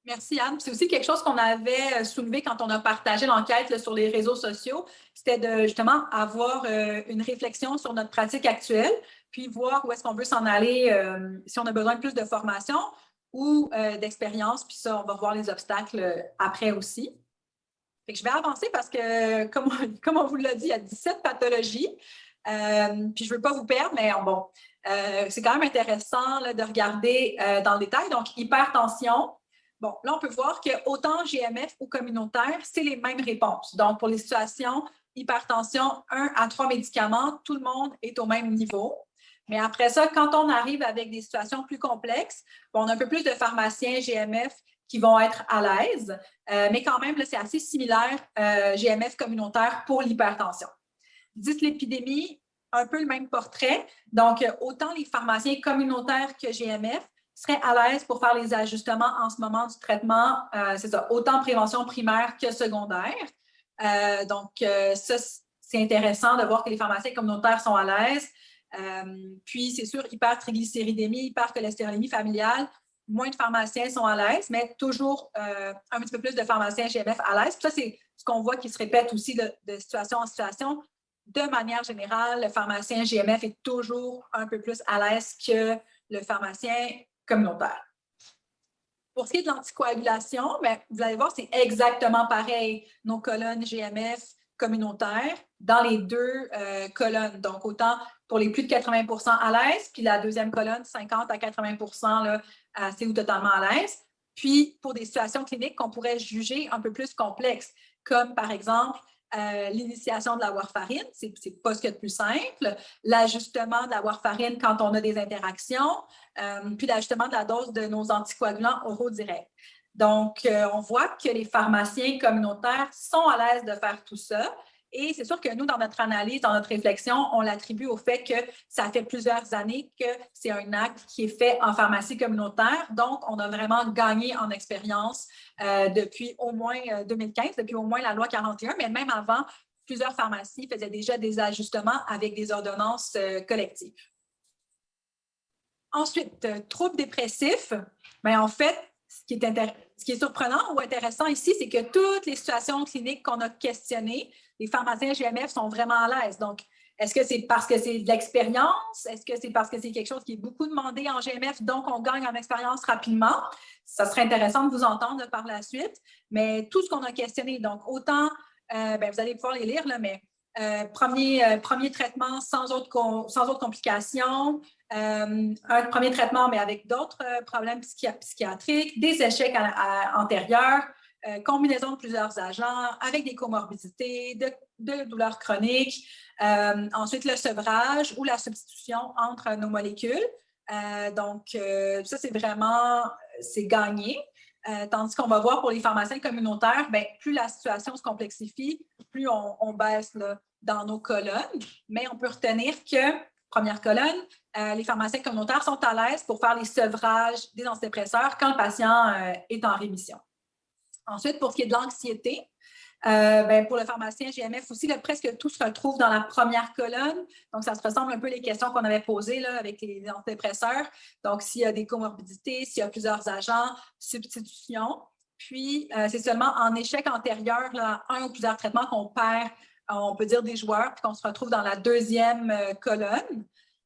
Merci, Anne. C'est aussi quelque chose qu'on avait soulevé quand on a partagé l'enquête là, sur les réseaux sociaux. C'était de justement avoir une réflexion sur notre pratique actuelle, puis voir où est-ce qu'on veut s'en aller, si on a besoin de plus de formation ou d'expérience. Puis ça, on va voir les obstacles après aussi. Fait que je vais avancer parce que, comme on vous l'a dit, il y a 17 pathologies. Puis je ne veux pas vous perdre, mais bon, c'est quand même intéressant là, de regarder dans le détail. Donc, hypertension. Bon, là, on peut voir que autant GMF ou communautaire, c'est les mêmes réponses. Donc, pour les situations hypertension, 1 à 3 médicaments, tout le monde est au même niveau. Mais après ça, quand on arrive avec des situations plus complexes, bon, on a un peu plus de pharmaciens GMF qui vont être à l'aise, mais quand même, là, c'est assez similaire GMF communautaire pour l'hypertension. Dyslipidémie, un peu le même portrait. Donc, autant les pharmaciens communautaires que GMF seraient à l'aise pour faire les ajustements en ce moment du traitement, c'est ça, autant prévention primaire que secondaire. Donc, ça, c'est intéressant de voir que les pharmaciens communautaires sont à l'aise. Puis, c'est sûr, hypertriglycéridémie, hypercholestérolémie familiale, moins de pharmaciens sont à l'aise, mais toujours un petit peu plus de pharmaciens GMF à l'aise. Puis ça, c'est ce qu'on voit qui se répète aussi de situation en situation. De manière générale, le pharmacien GMF est toujours un peu plus à l'aise que le pharmacien communautaire. Pour ce qui est de l'anticoagulation, bien, vous allez voir, c'est exactement pareil. Nos colonnes GMF communautaires dans les deux colonnes. Donc, autant pour les plus de 80 à l'aise, puis la deuxième colonne, 50 à 80 là, assez ou totalement à l'aise. Puis, pour des situations cliniques qu'on pourrait juger un peu plus complexes, comme par exemple l'initiation de la warfarine, c'est pas ce qu'il y a de plus simple, l'ajustement de la warfarine quand on a des interactions, puis l'ajustement de la dose de nos anticoagulants oraux directs. Donc, on voit que les pharmaciens communautaires sont à l'aise de faire tout ça. Et c'est sûr que nous, dans notre analyse, dans notre réflexion, on l'attribue au fait que ça fait plusieurs années que c'est un acte qui est fait en pharmacie communautaire. Donc, on a vraiment gagné en expérience depuis au moins 2015, depuis au moins la loi 41, mais même avant, plusieurs pharmacies faisaient déjà des ajustements avec des ordonnances collectives. Ensuite, troubles dépressifs. Bien, en fait, ce qui est surprenant ou intéressant ici, c'est que toutes les situations cliniques qu'on a questionnées, les pharmaciens GMF sont vraiment à l'aise. Donc, est-ce que c'est parce que c'est de l'expérience? Est-ce que c'est parce que c'est quelque chose qui est beaucoup demandé en GMF, donc on gagne en expérience rapidement? Ça serait intéressant de vous entendre par la suite. Mais tout ce qu'on a questionné, donc autant, bien, vous allez pouvoir les lire, là, mais premier traitement sans autre complications, un premier traitement, mais avec d'autres problèmes psychiatriques, des échecs antérieurs, combinaison de plusieurs agents, avec des comorbidités, de douleurs chroniques. Ensuite, le sevrage ou la substitution entre nos molécules. Donc, ça, c'est gagné. Tandis qu'on va voir pour les pharmaciens communautaires, bien, plus la situation se complexifie, plus on baisse là, dans nos colonnes. Mais on peut retenir que, première colonne, les pharmaciens communautaires sont à l'aise pour faire les sevrages des antidépresseurs quand le patient est en rémission. Ensuite, pour ce qui est de l'anxiété, bien, pour le pharmacien GMF aussi, là, presque tout se retrouve dans la première colonne. Donc, ça se ressemble un peu aux questions qu'on avait posées là, avec les antidépresseurs. Donc, s'il y a des comorbidités, s'il y a plusieurs agents, substitution. Puis, c'est seulement en échec antérieur, là, un ou plusieurs traitements qu'on perd, on peut dire des joueurs, puis qu'on se retrouve dans la deuxième colonne.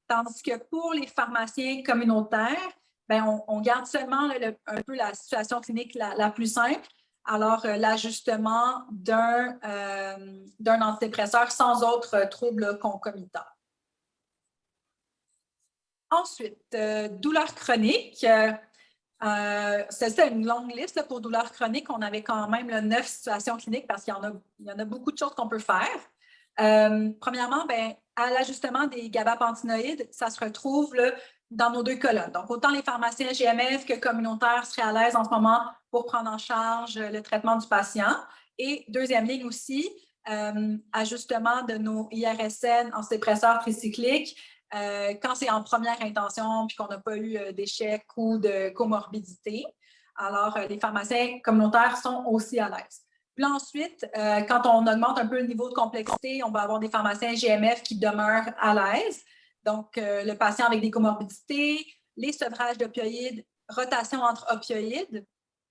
Tandis que pour les pharmaciens communautaires, bien, on garde seulement là, un peu la situation clinique la plus simple. Alors, l'ajustement d'un antidépresseur sans autres troubles concomitants. Ensuite, douleurs chroniques. C'était une longue liste là, pour douleurs chroniques. On avait quand même 9 situations cliniques parce qu'il y en a beaucoup de choses qu'on peut faire. Premièrement, bien, à l'ajustement des gabapentinoïdes, ça se retrouve là, dans nos deux colonnes. Donc, autant les pharmaciens GMF que communautaires seraient à l'aise en ce moment pour prendre en charge le traitement du patient. Et deuxième ligne aussi, ajustement de nos IRSN antidépresseurs tricycliques quand c'est en première intention puis qu'on n'a pas eu d'échec ou de comorbidité. Alors, les pharmaciens communautaires sont aussi à l'aise. Puis là, ensuite, quand on augmente un peu le niveau de complexité, on va avoir des pharmaciens GMF qui demeurent à l'aise. Donc, le patient avec des comorbidités, les sevrages d'opioïdes, rotation entre opioïdes.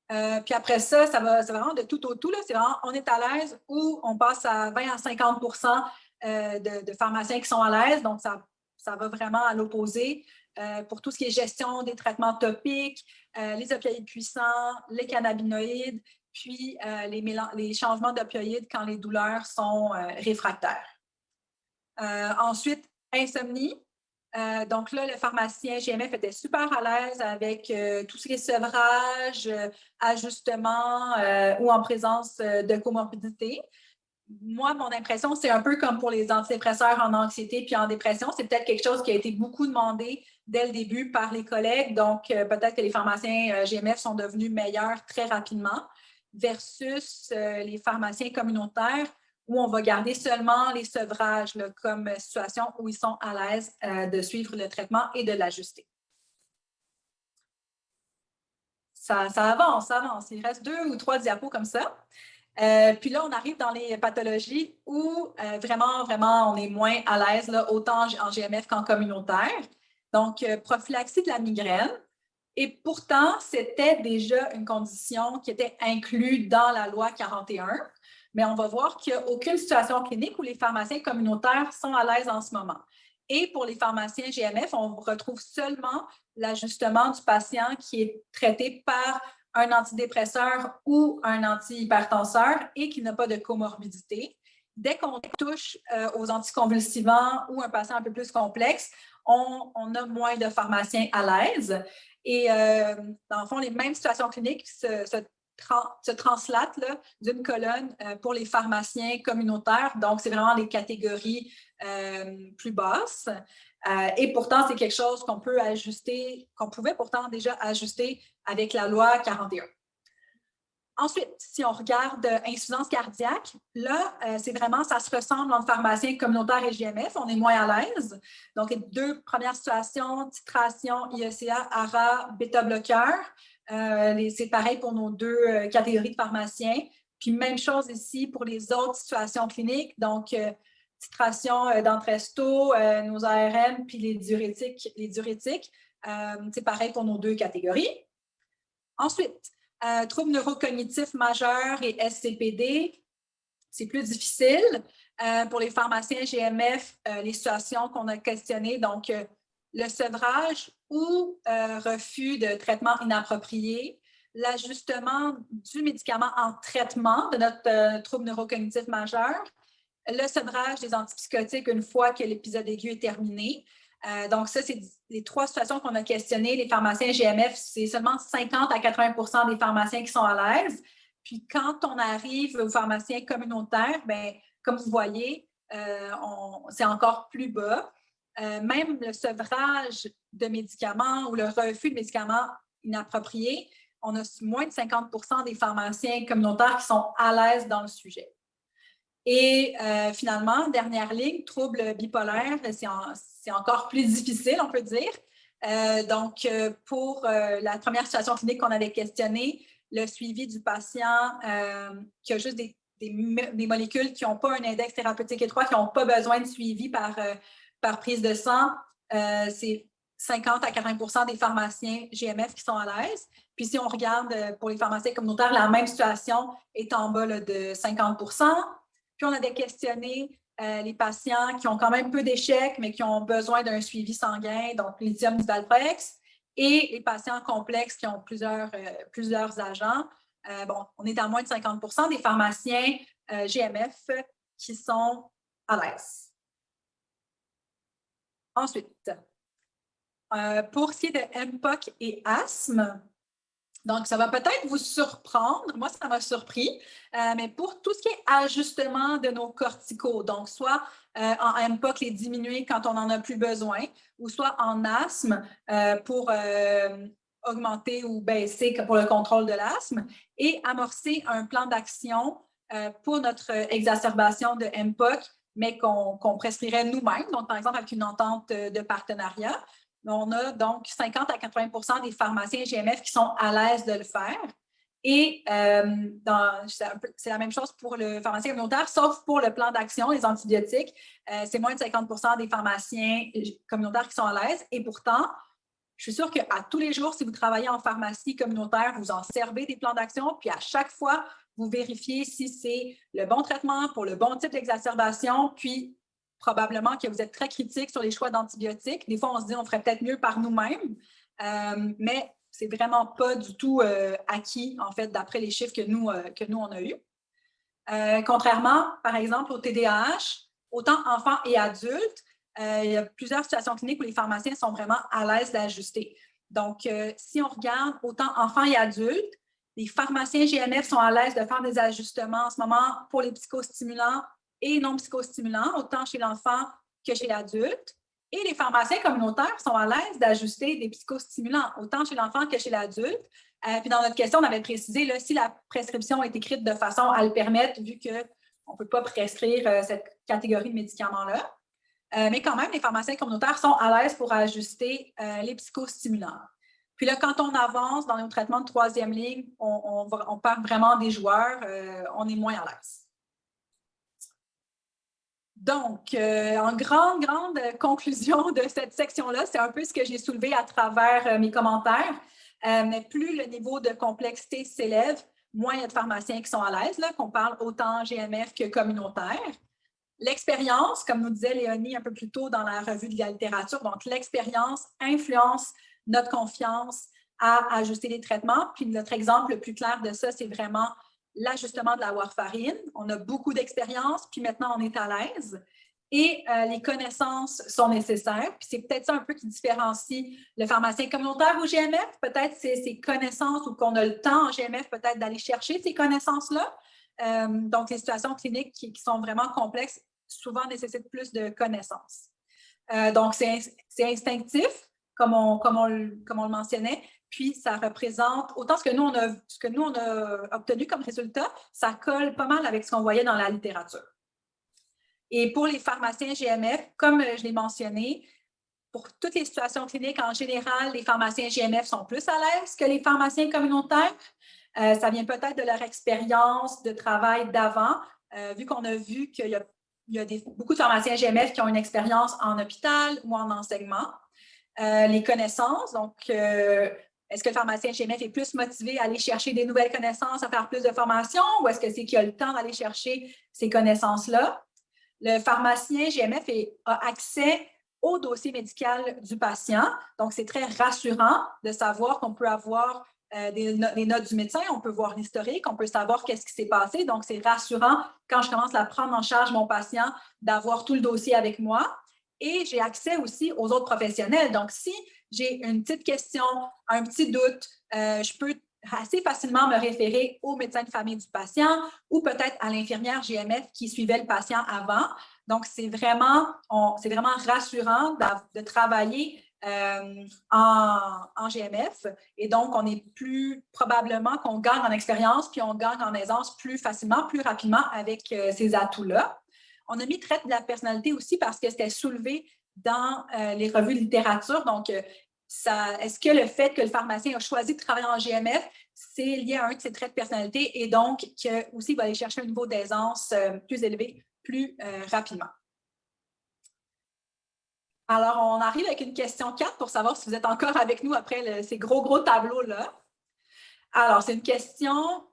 Puis après ça, ça va vraiment de tout au tout. C'est vraiment, on est à l'aise ou on passe à 20 à 50 de pharmaciens qui sont à l'aise. Donc, ça va vraiment à l'opposé. Pour tout ce qui est gestion des traitements topiques, les opioïdes puissants, les cannabinoïdes, puis les changements d'opioïdes quand les douleurs sont réfractaires. Ensuite, insomnie. Donc là, le pharmacien GMF était super à l'aise avec tout ce qui est sevrage, ajustement ou en présence de comorbidité. Moi, mon impression, c'est un peu comme pour les antidépresseurs en anxiété puis en dépression. C'est peut-être quelque chose qui a été beaucoup demandé dès le début par les collègues. Donc, peut-être que les pharmaciens GMF sont devenus meilleurs très rapidement versus les pharmaciens communautaires où on va garder seulement les sevrages là, comme situation où ils sont à l'aise de suivre le traitement et de l'ajuster. Ça avance, ça avance. Il reste 2 ou 3 diapos comme ça. Puis là, on arrive dans les pathologies où vraiment, on est moins à l'aise, là, autant en GMF qu'en communautaire. Donc, prophylaxie de la migraine. Et pourtant, c'était déjà une condition qui était inclue dans la loi 41. Mais on va voir qu'il n'y a aucune situation clinique où les pharmaciens communautaires sont à l'aise en ce moment. Et pour les pharmaciens GMF, on retrouve seulement l'ajustement du patient qui est traité par un antidépresseur ou un antihypertenseur et qui n'a pas de comorbidité. Dès qu'on touche aux anticonvulsivants ou un patient un peu plus complexe, on a moins de pharmaciens à l'aise. Et dans le fond, les mêmes situations cliniques se translatent d'une colonne pour les pharmaciens communautaires. Donc, c'est vraiment les catégories plus basses. Et pourtant, c'est quelque chose qu'on peut ajuster, qu'on pouvait pourtant déjà ajuster avec la loi 41. Ensuite, si on regarde insuffisance cardiaque, là, c'est vraiment, ça se ressemble entre pharmaciens communautaires et GMF. On est moins à l'aise. Donc, les 2 premières situations, titration, IECA, ARA, bêta-bloqueur. C'est pareil pour nos 2 catégories de pharmaciens. Puis, même chose ici pour les autres situations cliniques. Donc, titration d'Entresto, nos ARN, puis les diurétiques. C'est pareil pour nos 2 catégories. Ensuite, troubles neurocognitifs majeurs et SCPD, c'est plus difficile. Pour les pharmaciens GMF, les situations qu'on a questionnées, donc le sevrage ou refus de traitement inapproprié, l'ajustement du médicament en traitement de notre trouble neurocognitif majeur, le sevrage des antipsychotiques une fois que l'épisode aigu est terminé. Donc, ça, c'est les 3 situations qu'on a questionnées. Les pharmaciens GMF, c'est seulement 50 à 80 des pharmaciens qui sont à l'aise. Puis, quand on arrive aux pharmaciens communautaires, bien, comme vous voyez, c'est encore plus bas. Même le sevrage de médicaments ou le refus de médicaments inappropriés, on a moins de 50 des pharmaciens communautaires qui sont à l'aise dans le sujet. Et finalement, dernière ligne, troubles bipolaires, c'est encore plus difficile, on peut dire. Donc, pour la première situation clinique qu'on avait questionnée, le suivi du patient qui a juste des molécules qui n'ont pas un index thérapeutique étroit, qui n'ont pas besoin de suivi par prise de sang, c'est 50 à 80 des pharmaciens GMF qui sont à l'aise. Puis si on regarde pour les pharmaciens communautaires, la même situation est en bas là, de 50 Puis, on avait questionné les patients qui ont quand même peu d'échecs, mais qui ont besoin d'un suivi sanguin, donc lithium du valproex, et les patients complexes qui ont plusieurs agents. On est à moins de 50 des pharmaciens GMF qui sont à l'aise. Ensuite, pour ce qui est de MPOC et asthme, donc, ça va peut-être vous surprendre. Moi, ça m'a surpris. Mais pour tout ce qui est ajustement de nos corticaux, donc soit en MPOC, les diminuer quand on n'en a plus besoin, ou soit en asthme pour augmenter ou baisser pour le contrôle de l'asthme, et amorcer un plan d'action pour notre exacerbation de MPOC, mais qu'on prescrirait nous-mêmes, donc par exemple avec une entente de partenariat. On a donc 50 à 80 des pharmaciens GMF qui sont à l'aise de le faire. Et c'est la même chose pour le pharmacien communautaire, sauf pour le plan d'action, les antibiotiques. C'est moins de 50 des pharmaciens communautaires qui sont à l'aise. Et pourtant, je suis sûre qu'à tous les jours, si vous travaillez en pharmacie communautaire, vous en servez des plans d'action, puis à chaque fois, vous vérifiez si c'est le bon traitement pour le bon type d'exacerbation, puis probablement que vous êtes très critique sur les choix d'antibiotiques. Des fois, on se dit on ferait peut-être mieux par nous-mêmes, mais c'est vraiment pas du tout acquis, en fait, d'après les chiffres que nous on a eus. Contrairement, par exemple, au TDAH, autant enfants et adultes, il y a plusieurs situations cliniques où les pharmaciens sont vraiment à l'aise d'ajuster. Donc, si on regarde autant enfants et adultes, les pharmaciens GMF sont à l'aise de faire des ajustements en ce moment pour les psychostimulants et non psychostimulants, autant chez l'enfant que chez l'adulte. Et les pharmaciens communautaires sont à l'aise d'ajuster des psychostimulants, autant chez l'enfant que chez l'adulte. Puis dans notre question, on avait précisé là, si la prescription est écrite de façon à le permettre, vu qu'on ne peut pas prescrire cette catégorie de médicaments-là. Mais quand même, les pharmaciens communautaires sont à l'aise pour ajuster les psychostimulants. Puis là, quand on avance dans nos traitements de troisième ligne, on perd vraiment des joueurs, on est moins à l'aise. Donc, en grande conclusion de cette section-là, c'est un peu ce que j'ai soulevé à travers mes commentaires. Mais plus le niveau de complexité s'élève, moins il y a de pharmaciens qui sont à l'aise, qu'on parle autant GMF que communautaire. L'expérience, comme nous disait Léonie un peu plus tôt dans la revue de la littérature, donc l'expérience influence notre confiance à ajuster les traitements. Puis notre exemple le plus clair de ça, c'est vraiment l'ajustement de la warfarine. On a beaucoup d'expérience, puis maintenant on est à l'aise. Et les connaissances sont nécessaires. Puis c'est peut-être ça un peu qui différencie le pharmacien communautaire au GMF. Peut-être c'est ces connaissances ou qu'on a le temps en GMF peut-être d'aller chercher ces connaissances-là. Donc, les situations cliniques qui sont vraiment complexes souvent nécessitent plus de connaissances. Donc, c'est instinctif, comme on le mentionnait, puis ça représente autant ce que nous, on a obtenu comme résultat, ça colle pas mal avec ce qu'on voyait dans la littérature. Et pour les pharmaciens GMF, comme je l'ai mentionné, pour toutes les situations cliniques, en général, les pharmaciens GMF sont plus à l'aise que les pharmaciens communautaires. Ça vient peut-être de leur expérience de travail d'avant, vu qu'on a vu qu'il y a beaucoup de pharmaciens GMF qui ont une expérience en hôpital ou en enseignement. Les connaissances, donc, est-ce que le pharmacien GMF est plus motivé à aller chercher des nouvelles connaissances, à faire plus de formation, ou est-ce que c'est qu'il a le temps d'aller chercher ces connaissances-là? Le pharmacien GMF a accès au dossier médical du patient, donc c'est très rassurant de savoir qu'on peut avoir des notes du médecin, on peut voir l'historique, on peut savoir qu'est-ce qui s'est passé. Donc, c'est rassurant quand je commence à prendre en charge mon patient d'avoir tout le dossier avec moi. Et j'ai accès aussi aux autres professionnels. Donc, si j'ai une petite question, un petit doute, je peux assez facilement me référer au médecin de famille du patient ou peut-être à l'infirmière GMF qui suivait le patient avant. Donc, c'est vraiment rassurant de travailler en GMF. Et donc, on est plus probablement qu'on gagne en expérience puis on gagne en aisance plus facilement, plus rapidement avec ces atouts-là. On a mis trait de la personnalité aussi parce que c'était soulevé dans les revues de littérature. Donc, est-ce que le fait que le pharmacien a choisi de travailler en GMF, c'est lié à un de ses traits de personnalité et donc aussi il va aller chercher un niveau d'aisance plus élevé plus rapidement. Alors, on arrive avec une question 4 pour savoir si vous êtes encore avec nous après ces gros tableaux-là. Alors, c'est une question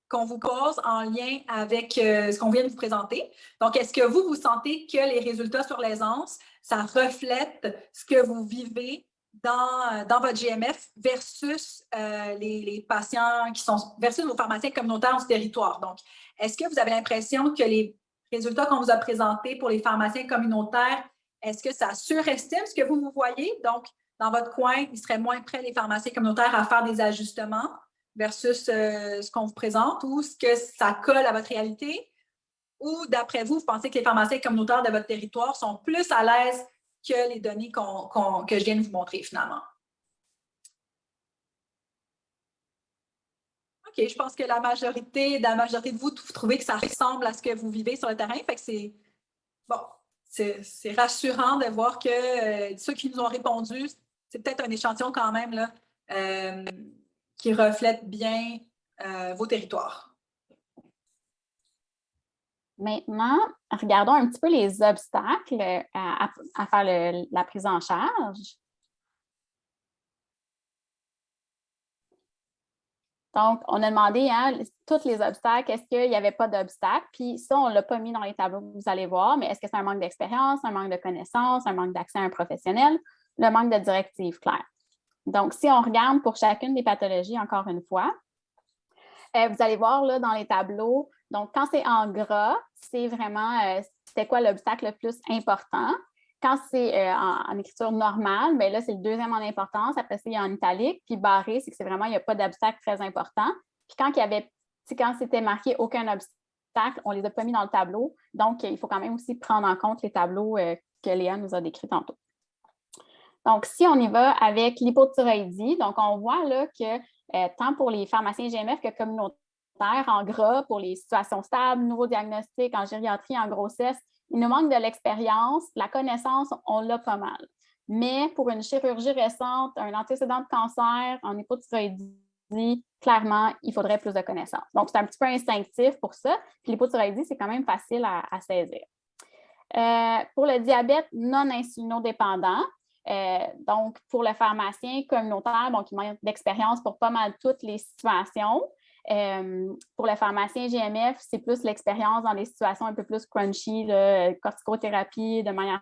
qu'on vous pose en lien avec ce qu'on vient de vous présenter. Donc, est-ce que vous sentez que les résultats sur l'aisance, ça reflète ce que vous vivez dans votre GMF versus les patients qui sont, versus vos pharmaciens communautaires sur territoire? Donc, est-ce que vous avez l'impression que les résultats qu'on vous a présentés pour les pharmaciens communautaires, est-ce que ça surestime ce que vous voyez? Donc, dans votre coin, il serait moins prêt, les pharmaciens communautaires, à faire des ajustements versus ce qu'on vous présente ou ce que ça colle à votre réalité? Ou, d'après vous, vous pensez que les pharmaciens communautaires de votre territoire sont plus à l'aise que les données que je viens de vous montrer finalement? OK, je pense que la majorité de vous trouvez que ça ressemble à ce que vous vivez sur le terrain. Fait que c'est bon, c'est rassurant de voir que ceux qui nous ont répondu, c'est peut-être un échantillon quand même là, qui reflète bien vos territoires. Maintenant, regardons un petit peu les obstacles à faire la prise en charge. Donc, on a demandé tous les obstacles, est-ce qu'il n'y avait pas d'obstacles? Puis ça, on ne l'a pas mis dans les tableaux que vous allez voir, mais est-ce que c'est un manque d'expérience, un manque de connaissances, un manque d'accès à un professionnel, le manque de directives claires? Donc, si on regarde pour chacune des pathologies, encore une fois, vous allez voir là, dans les tableaux, donc quand c'est en gras, c'est vraiment c'était quoi l'obstacle le plus important. Quand c'est en écriture normale, bien là, c'est le deuxième en importance. Après ça, il y a en italique. Puis barré, c'est que c'est vraiment, il n'y a pas d'obstacle très important. Puis quand c'était marqué aucun obstacle, on ne les a pas mis dans le tableau. Donc, il faut quand même aussi prendre en compte les tableaux que Léa nous a décrits tantôt. Donc, si on y va avec l'hypothyroïdie, donc on voit là que tant pour les pharmaciens GMF que communautaires, en gras, pour les situations stables, nouveaux diagnostics, en gériatrie, en grossesse, il nous manque de l'expérience, la connaissance, on l'a pas mal. Mais pour une chirurgie récente, un antécédent de cancer en hypothyroïdie, clairement, il faudrait plus de connaissances. Donc, c'est un petit peu instinctif pour ça. Puis l'hypothyroïdie, c'est quand même facile à saisir. Pour le diabète non insulinodépendant, donc, pour le pharmacien communautaire, donc il manque d'expérience pour pas mal toutes les situations. Pour le pharmacien GMF, c'est plus l'expérience dans des situations un peu plus crunchy, corticothérapie de manière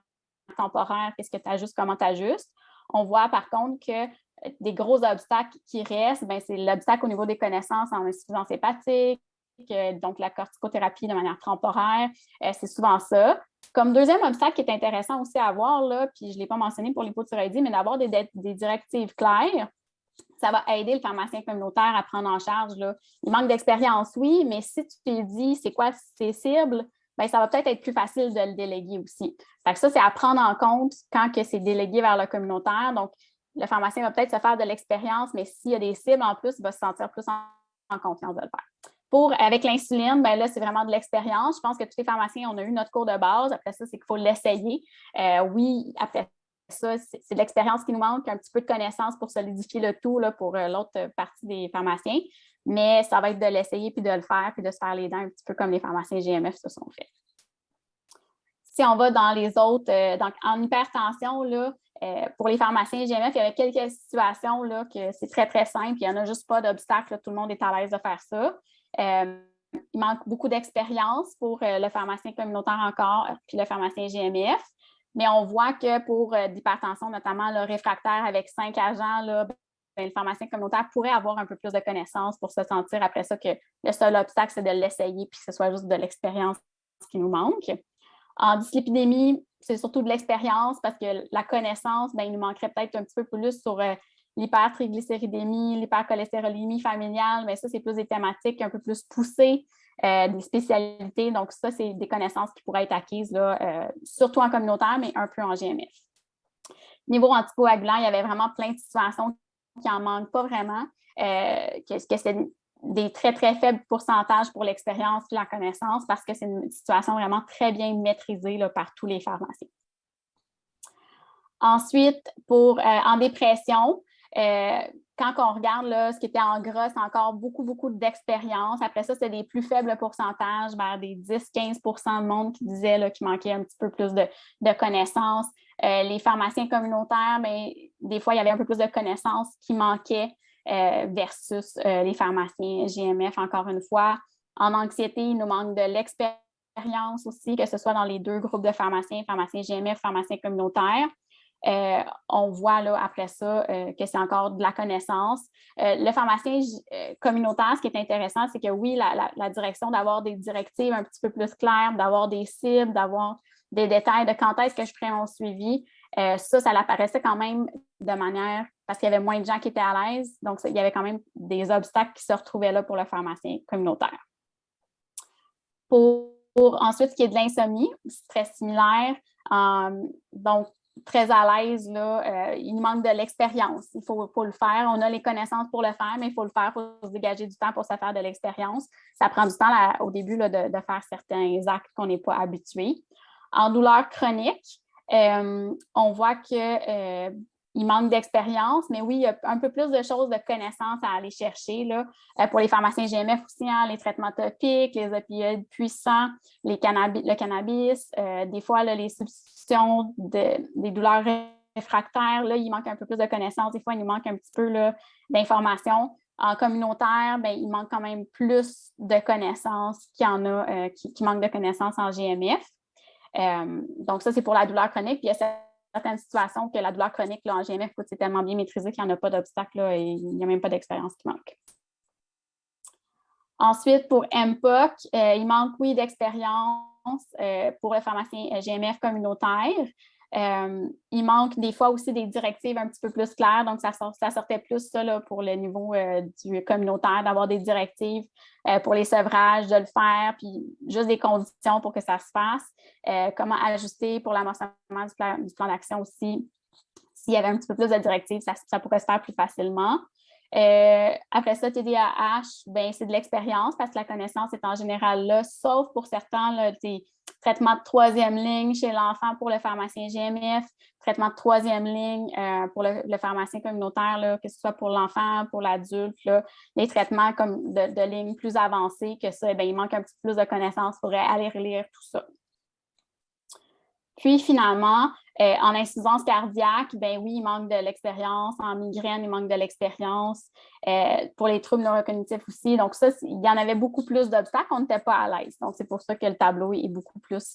temporaire, qu'est-ce que tu ajustes, comment tu ajustes. On voit par contre que des gros obstacles qui restent, bien, c'est l'obstacle au niveau des connaissances en insuffisance hépatique, donc la corticothérapie de manière temporaire, c'est souvent ça. Comme deuxième obstacle qui est intéressant aussi à voir, là, puis je ne l'ai pas mentionné pour l'hypothyroïdie, mais d'avoir des directives claires, ça va aider le pharmacien communautaire à prendre en charge. Là. Il manque d'expérience, oui, mais si tu te dis c'est quoi ses cibles, bien, ça va peut-être être plus facile de le déléguer aussi. Fait que ça, c'est à prendre en compte quand que c'est délégué vers le communautaire. Donc, le pharmacien va peut-être se faire de l'expérience, mais s'il y a des cibles en plus, il va se sentir plus en confiance de le faire. Avec l'insuline, bien là, c'est vraiment de l'expérience. Je pense que tous les pharmaciens, on a eu notre cours de base. Après ça, c'est qu'il faut l'essayer. Oui, après ça, c'est de l'expérience qui nous manque, un petit peu de connaissance pour solidifier le tout là, pour l'autre partie des pharmaciens. Mais ça va être de l'essayer, puis de le faire, puis de se faire les dents un petit peu comme les pharmaciens GMF se sont fait. Si on va dans les autres, donc en hypertension, là, pour les pharmaciens GMF, il y avait quelques situations là, que c'est très, très simple. Il n'y en a juste pas d'obstacle. Tout le monde est à l'aise de faire ça. Il manque beaucoup d'expérience pour le pharmacien communautaire encore, puis le pharmacien GMF. Mais on voit que pour l'hypertension, notamment le réfractaire avec 5 agents, là, bien, le pharmacien communautaire pourrait avoir un peu plus de connaissances pour se sentir après ça que le seul obstacle, c'est de l'essayer puis que ce soit juste de l'expérience qui nous manque. En dyslipidémie, c'est surtout de l'expérience parce que la connaissance, bien, il nous manquerait peut-être un petit peu plus sur l'hypertriglycéridémie, l'hypercholestérolémie familiale, mais ça, c'est plus des thématiques un peu plus poussées, des spécialités. Donc, ça, c'est des connaissances qui pourraient être acquises, là, surtout en communautaire, mais un peu en GMF. Niveau anticoagulant, il y avait vraiment plein de situations qui n'en manquent pas vraiment, que c'est des très, très faibles pourcentages pour l'expérience et la connaissance parce que c'est une situation vraiment très bien maîtrisée là, par tous les pharmaciens. Ensuite, en dépression, quand on regarde là, ce qui était en gras, c'est encore beaucoup, beaucoup d'expérience. Après ça, c'est des plus faibles pourcentages, vers des 10-15 % de monde qui disaient qu'il manquait un petit peu plus de connaissances. Les pharmaciens communautaires, bien, des fois, il y avait un peu plus de connaissances qui manquaient versus les pharmaciens GMF, encore une fois. En anxiété, il nous manque de l'expérience aussi, que ce soit dans les deux groupes de pharmaciens GMF, pharmaciens communautaires. On voit là, après ça que c'est encore de la connaissance. Le pharmacien communautaire, ce qui est intéressant, c'est que oui, la direction d'avoir des directives un petit peu plus claires, d'avoir des cibles, d'avoir des détails de quand est-ce que je ferai mon suivi, ça l'apparaissait quand même de manière, parce qu'il y avait moins de gens qui étaient à l'aise, donc il y avait quand même des obstacles qui se retrouvaient là pour le pharmacien communautaire. Pour ensuite, ce qui est de l'insomnie, c'est très similaire. Donc, très à l'aise, là, il nous manque de l'expérience. Il faut le faire. On a les connaissances pour le faire, mais il faut le faire, il faut se dégager du temps pour se faire de l'expérience. Ça prend du temps au début là, de faire certains actes qu'on n'est pas habitué. En douleur chronique, on voit que il manque d'expérience, mais oui, il y a un peu plus de choses, de connaissances à aller chercher. Là. Pour les pharmaciens GMF aussi, hein, les traitements topiques, les opioïdes puissants, le cannabis, des fois, là, les substitutions des douleurs réfractaires, là, il manque un peu plus de connaissances. Des fois, il nous manque un petit peu là, d'informations. En communautaire, bien, il manque quand même plus de connaissances qu'il y en a qui manquent de connaissances en GMF. Donc, ça, c'est pour la douleur chronique. Puis, il y a certaines situations que la douleur chronique là, en GMF, c'est tellement bien maîtrisé qu'il n'y en a pas d'obstacle là, et il n'y a même pas d'expérience qui manque. Ensuite, pour MPOC, il manque, oui, d'expérience pour le pharmacien GMF communautaire. Il manque des fois aussi des directives un petit peu plus claires. Donc, ça sortait plus ça là, pour le niveau du communautaire, d'avoir des directives pour les sevrages, de le faire, puis juste des conditions pour que ça se fasse. Comment ajuster pour l'amorcement du plan d'action aussi. S'il y avait un petit peu plus de directives, ça pourrait se faire plus facilement. Après ça, TDAH, ben, c'est de l'expérience parce que la connaissance est en général là, sauf pour certains, là, des traitements de troisième ligne chez l'enfant pour le pharmacien GMF, traitement de troisième ligne pour le pharmacien communautaire, là, que ce soit pour l'enfant, pour l'adulte, là, les traitements comme de ligne plus avancés que ça, ben, il manque un petit peu plus de connaissances, il faudrait aller relire tout ça. Puis finalement, en insuffisance cardiaque, ben oui, il manque de l'expérience. En migraine, il manque de l'expérience. Pour les troubles neurocognitifs aussi. Donc ça, il y en avait beaucoup plus d'obstacles. On n'était pas à l'aise. Donc c'est pour ça que le tableau est beaucoup plus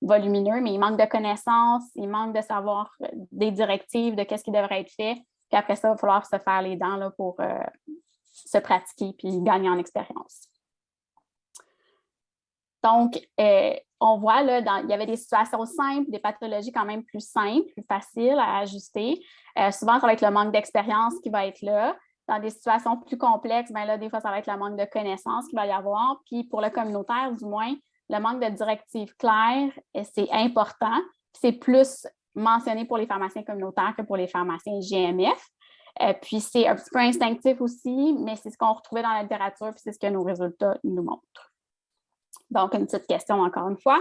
volumineux. Mais il manque de connaissances, il manque de savoir des directives de qu'est-ce qui devrait être fait. Puis après ça, il va falloir se faire les dents là, pour se pratiquer puis gagner en expérience. Donc, on voit, là, il y avait des situations simples, des pathologies quand même plus simples, plus faciles à ajuster. Souvent, ça va être le manque d'expérience qui va être là. Dans des situations plus complexes, bien là, des fois, ça va être le manque de connaissances qu'il va y avoir. Puis pour le communautaire, du moins, le manque de directives claires, c'est important. C'est plus mentionné pour les pharmaciens communautaires que pour les pharmaciens GMF. Puis c'est un petit peu instinctif aussi, mais c'est ce qu'on retrouvait dans la littérature, puis c'est ce que nos résultats nous montrent. Donc, une petite question encore une fois.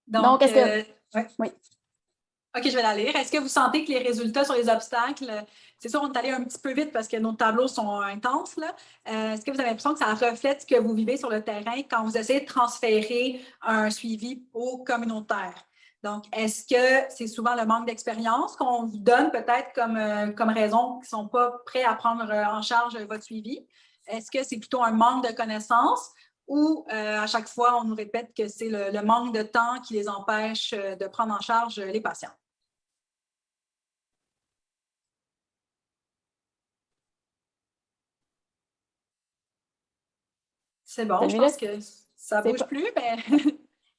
Donc est-ce que... Ouais. Oui. OK, je vais la lire. Est-ce que vous sentez que les résultats sur les obstacles, c'est sûr, on est allé un petit peu vite parce que nos tableaux sont intenses, là. Est-ce que vous avez l'impression que ça reflète ce que vous vivez sur le terrain quand vous essayez de transférer un suivi au communautaire? Donc, est-ce que c'est souvent le manque d'expérience qu'on vous donne peut-être comme raison qu'ils ne sont pas prêts à prendre en charge votre suivi? Est-ce que c'est plutôt un manque de connaissances? Ou à chaque fois, on nous répète que c'est le manque de temps qui les empêche de prendre en charge les patients. C'est bon, je pense que ça ne bouge plus, mais...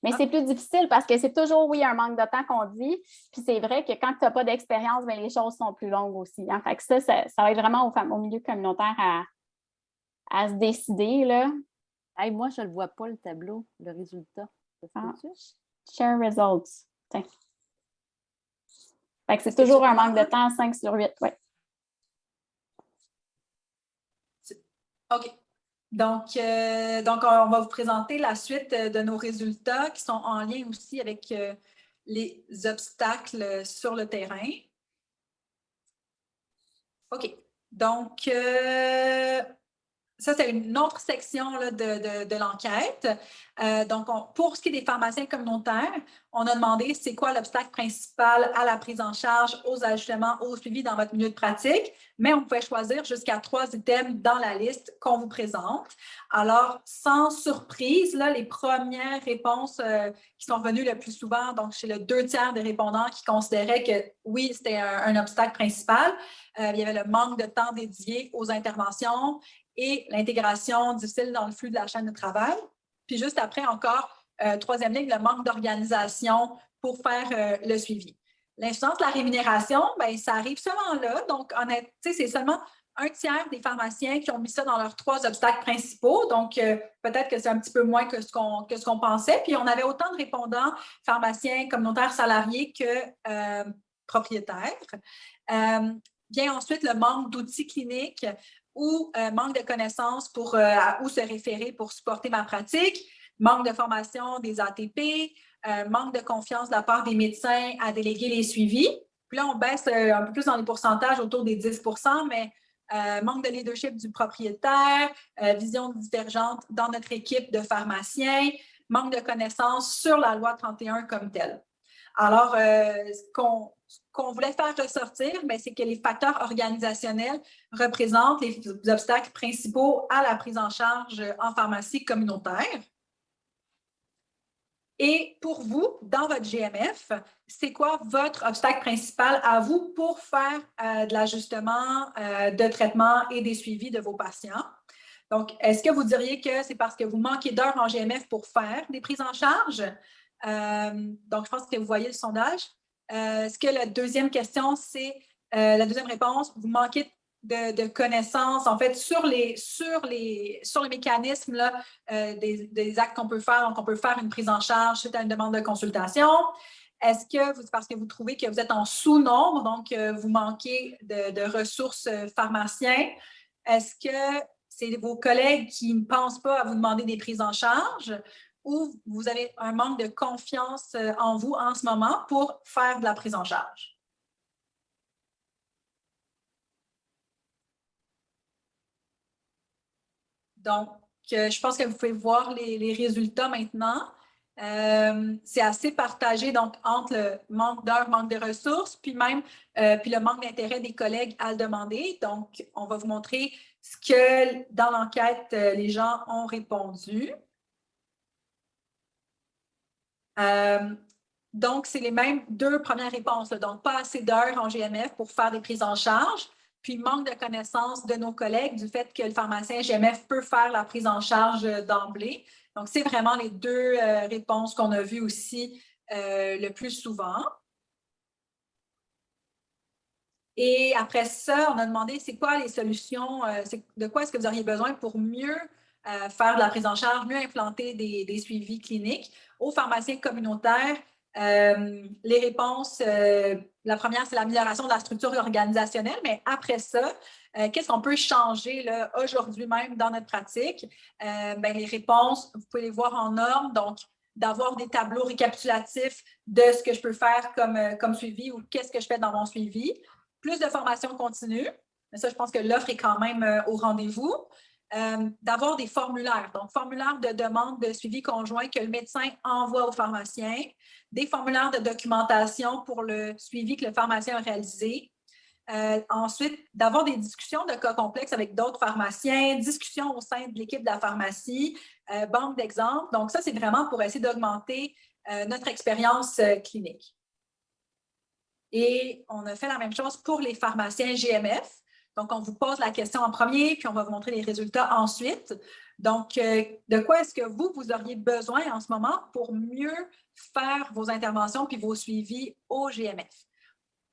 Mais c'est plus difficile parce que c'est toujours, oui, un manque de temps qu'on dit. Puis c'est vrai que quand tu n'as pas d'expérience, les choses sont plus longues aussi. Hein? Fait que ça va être vraiment au milieu communautaire à se décider, là. Hey, moi, je ne le vois pas, le tableau, le résultat. Share results. Tiens. Fait que c'est toujours un manque de temps, 5 sur 8. Ouais. OK. Donc, on va vous présenter la suite de nos résultats qui sont en lien aussi avec les obstacles sur le terrain. OK. Donc, ça, c'est une autre section là, de l'enquête. Donc, pour ce qui est des pharmaciens communautaires, on a demandé c'est quoi l'obstacle principal à la prise en charge, aux ajustements, au suivi dans votre milieu de pratique, mais on pouvait choisir jusqu'à 3 items dans la liste qu'on vous présente. Alors, sans surprise, là, les premières réponses qui sont revenues le plus souvent, donc chez le 2/3 des répondants qui considéraient que oui, c'était un obstacle principal, il y avait le manque de temps dédié aux interventions et l'intégration difficile dans le flux de la chaîne de travail. Puis juste après, encore, troisième ligne, le manque d'organisation pour faire le suivi. L'insuffisance de la rémunération, bien, ça arrive seulement là. Donc, honnêtement, c'est seulement un tiers des pharmaciens qui ont mis ça dans leurs 3 obstacles principaux. Donc, peut-être que c'est un petit peu moins que ce qu'on pensait. Puis, on avait autant de répondants pharmaciens, communautaires, salariés que propriétaires. Vient ensuite le manque d'outils cliniques ou manque de connaissances pour où se référer pour supporter ma pratique, manque de formation des ATP, manque de confiance de la part des médecins à déléguer les suivis. Puis là, on baisse un peu plus dans les pourcentages, autour des 10 mais manque de leadership du propriétaire, vision divergente dans notre équipe de pharmaciens, manque de connaissances sur la loi 31 comme telle. Alors, ce qu'on voulait faire ressortir, c'est que les facteurs organisationnels représentent les obstacles principaux à la prise en charge en pharmacie communautaire. Et pour vous, dans votre GMF, c'est quoi votre obstacle principal à vous pour faire de l'ajustement de traitement et des suivis de vos patients? Donc, est-ce que vous diriez que c'est parce que vous manquez d'heures en GMF pour faire des prises en charge? Donc, je pense que vous voyez le sondage. Est-ce que la deuxième question, c'est la deuxième réponse, vous manquez de connaissances, en fait, sur les mécanismes là, des actes qu'on peut faire. Donc, on peut faire une prise en charge suite à une demande de consultation. Est-ce que parce que vous trouvez que vous êtes en sous-nombre, donc vous manquez de ressources pharmaciens? Est-ce que c'est vos collègues qui ne pensent pas à vous demander des prises en charge ou vous avez un manque de confiance en vous en ce moment pour faire de la prise en charge? Donc, je pense que vous pouvez voir les résultats maintenant. C'est assez partagé donc, entre le manque d'heures, manque de ressources, puis même puis le manque d'intérêt des collègues à le demander. Donc, on va vous montrer ce que dans l'enquête, les gens ont répondu. Donc, c'est les mêmes 2 premières réponses. Donc, pas assez d'heures en GMF pour faire des prises en charge, puis manque de connaissance de nos collègues du fait que le pharmacien GMF peut faire la prise en charge d'emblée. Donc, c'est vraiment les 2 réponses qu'on a vues aussi le plus souvent. Et après ça, on a demandé c'est quoi les solutions, de quoi est-ce que vous auriez besoin pour mieux faire de la prise en charge, mieux implanter des suivis cliniques aux pharmaciens communautaires. Les réponses, la première, c'est l'amélioration de la structure organisationnelle, mais après ça, qu'est-ce qu'on peut changer aujourd'hui même dans notre pratique? Les réponses, vous pouvez les voir en ordre, donc d'avoir des tableaux récapitulatifs de ce que je peux faire comme suivi ou qu'est-ce que je fais dans mon suivi. Plus de formation continue, mais ça, je pense que l'offre est quand même au rendez-vous. D'avoir des formulaires, donc formulaires de demande de suivi conjoint que le médecin envoie au pharmacien, des formulaires de documentation pour le suivi que le pharmacien a réalisé. Ensuite, d'avoir des discussions de cas complexes avec d'autres pharmaciens, discussions au sein de l'équipe de la pharmacie, banque d'exemples. Donc, ça, c'est vraiment pour essayer d'augmenter notre expérience clinique. Et on a fait la même chose pour les pharmaciens GMF. Donc, on vous pose la question en premier, puis on va vous montrer les résultats ensuite. Donc, de quoi est-ce que vous auriez besoin en ce moment pour mieux faire vos interventions puis vos suivis au GMF?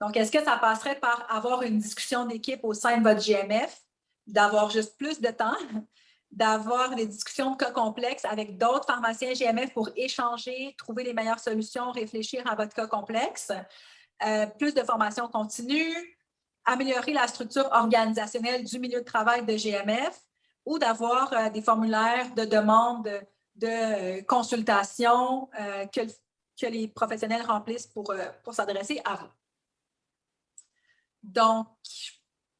Donc, est-ce que ça passerait par avoir une discussion d'équipe au sein de votre GMF, d'avoir juste plus de temps, d'avoir des discussions de cas complexes avec d'autres pharmaciens GMF pour échanger, trouver les meilleures solutions, réfléchir à votre cas complexe? Plus de formation continue, améliorer la structure organisationnelle du milieu de travail de GMF ou d'avoir des formulaires de demande de consultation que les professionnels remplissent pour s'adresser à vous. Donc,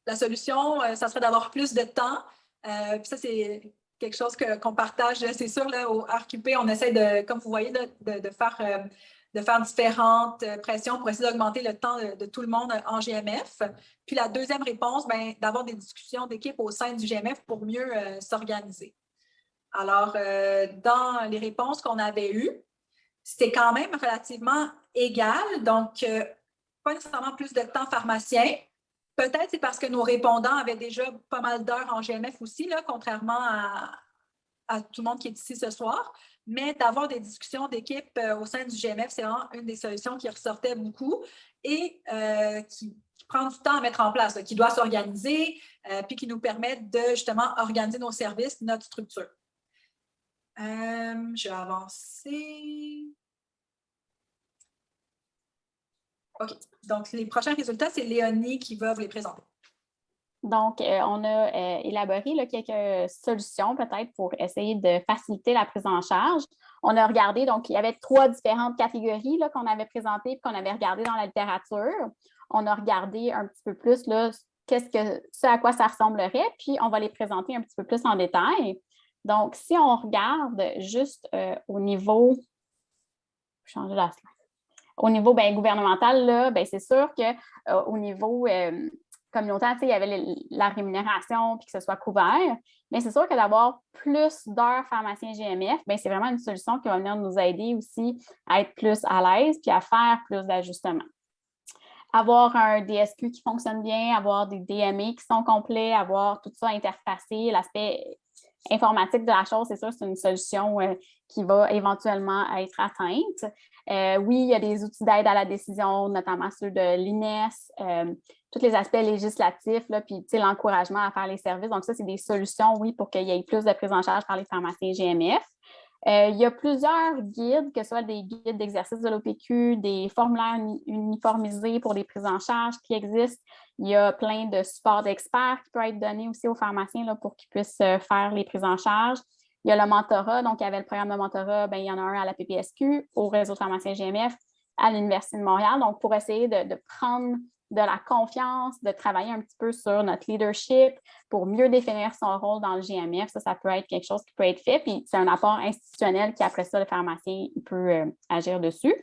la solution, ça serait d'avoir plus de temps. Puis ça, c'est quelque chose qu'on partage, c'est sûr, là, au RQP, on essaie de, comme vous voyez, de faire différentes pressions pour essayer d'augmenter le temps de tout le monde en GMF. Puis la deuxième réponse, d'avoir des discussions d'équipe au sein du GMF pour mieux s'organiser. Alors, dans les réponses qu'on avait eues, c'était quand même relativement égal. Donc, pas nécessairement plus de temps pharmacien. Peut-être c'est parce que nos répondants avaient déjà pas mal d'heures en GMF aussi, là, contrairement à tout le monde qui est ici ce soir. Mais d'avoir des discussions d'équipe au sein du GMF, c'est vraiment une des solutions qui ressortait beaucoup et qui prend du temps à mettre en place, là, qui doit s'organiser, puis qui nous permet de justement organiser nos services, notre structure. Je vais avancer. OK. Donc, les prochains résultats, c'est Léonie qui va vous les présenter. Donc, on a élaboré là, quelques solutions peut-être pour essayer de faciliter la prise en charge. On a regardé, donc, il y avait 3 différentes catégories là, qu'on avait présentées et qu'on avait regardées dans la littérature. On a regardé un petit peu plus là, ce à quoi ça ressemblerait, puis on va les présenter un petit peu plus en détail. Donc, si on regarde juste au niveau, je vais changer la slide. Au niveau gouvernemental, là, c'est sûr qu'au niveau communautaire, il y avait la rémunération puis que ce soit couvert. Mais c'est sûr que d'avoir plus d'heures pharmaciens GMF, c'est vraiment une solution qui va venir nous aider aussi à être plus à l'aise puis à faire plus d'ajustements. Avoir un DSQ qui fonctionne bien, avoir des DME qui sont complets, avoir tout ça interfacé, l'aspect informatique de la chose, c'est sûr, c'est une solution qui va éventuellement être atteinte. Oui, il y a des outils d'aide à la décision, notamment ceux de l'INES, tous les aspects législatifs, là, puis l'encouragement à faire les services. Donc, ça, c'est des solutions, oui, pour qu'il y ait plus de prise en charge par les pharmaciens GMF. Il y a plusieurs guides, que ce soit des guides d'exercice de l'OPQ, des formulaires uniformisés pour des prises en charge qui existent. Il y a plein de supports d'experts qui peuvent être donnés aussi aux pharmaciens là, pour qu'ils puissent faire les prises en charge. Il y a le mentorat, donc il y avait le programme de mentorat, il y en a un à la PPSQ, au réseau de pharmaciens GMF, à l'Université de Montréal, donc pour essayer de prendre de la confiance, de travailler un petit peu sur notre leadership pour mieux définir son rôle dans le GMF. Ça peut être quelque chose qui peut être fait, puis c'est un apport institutionnel qui, après ça, le pharmacien peut agir dessus.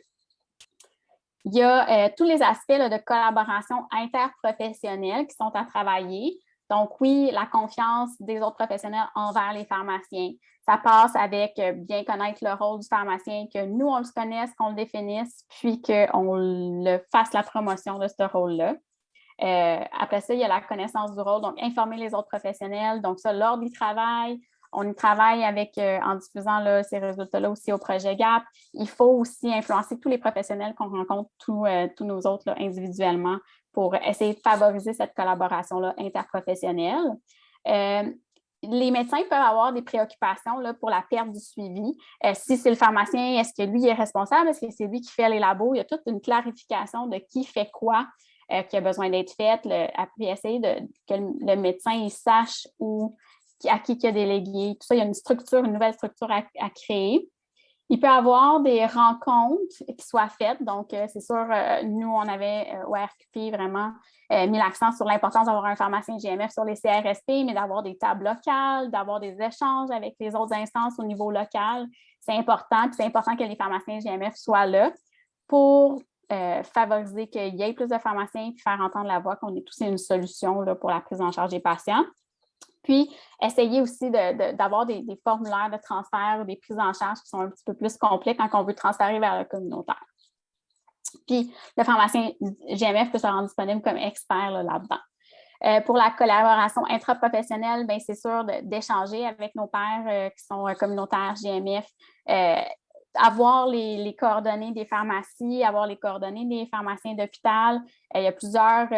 Il y a tous les aspects là, de collaboration interprofessionnelle qui sont à travailler. Donc, oui, la confiance des autres professionnels envers les pharmaciens. Ça passe avec bien connaître le rôle du pharmacien, que nous, on le connaisse, qu'on le définisse, puis qu'on le fasse la promotion de ce rôle-là. Après ça, il y a la connaissance du rôle, donc informer les autres professionnels. Donc, ça, lors du travail, on y travaille avec, en diffusant là, ces résultats-là aussi au projet GAP. Il faut aussi influencer tous les professionnels qu'on rencontre, tous nos autres là, individuellement, pour essayer de favoriser cette collaboration-là interprofessionnelle. Les médecins peuvent avoir des préoccupations là, pour la perte du suivi. Si c'est le pharmacien, est-ce que lui est responsable? Est-ce que c'est lui qui fait les labos? Il y a toute une clarification de qui fait quoi qui a besoin d'être fait. Après, essayer que le médecin il sache à qui il a délégué. Tout ça, il y a une nouvelle structure à créer. Il peut y avoir des rencontres qui soient faites. Donc, c'est sûr, nous, on avait au RQP vraiment mis l'accent sur l'importance d'avoir un pharmacien GMF sur les CRSP, mais d'avoir des tables locales, d'avoir des échanges avec les autres instances au niveau local. C'est important. Puis c'est important que les pharmaciens GMF soient là pour favoriser qu'il y ait plus de pharmaciens et faire entendre la voix qu'on est tous une solution là, pour la prise en charge des patients. Puis, essayer aussi d'avoir des formulaires de transfert ou des prises en charge qui sont un petit peu plus complets quand on veut transférer vers le communautaire. Puis, le pharmacien GMF peut se rendre disponible comme expert là-dedans. Pour la collaboration intraprofessionnelle, c'est sûr d'échanger avec nos pairs qui sont communautaires GMF, avoir les coordonnées des pharmacies, avoir les coordonnées des pharmaciens d'hôpital. Il y a plusieurs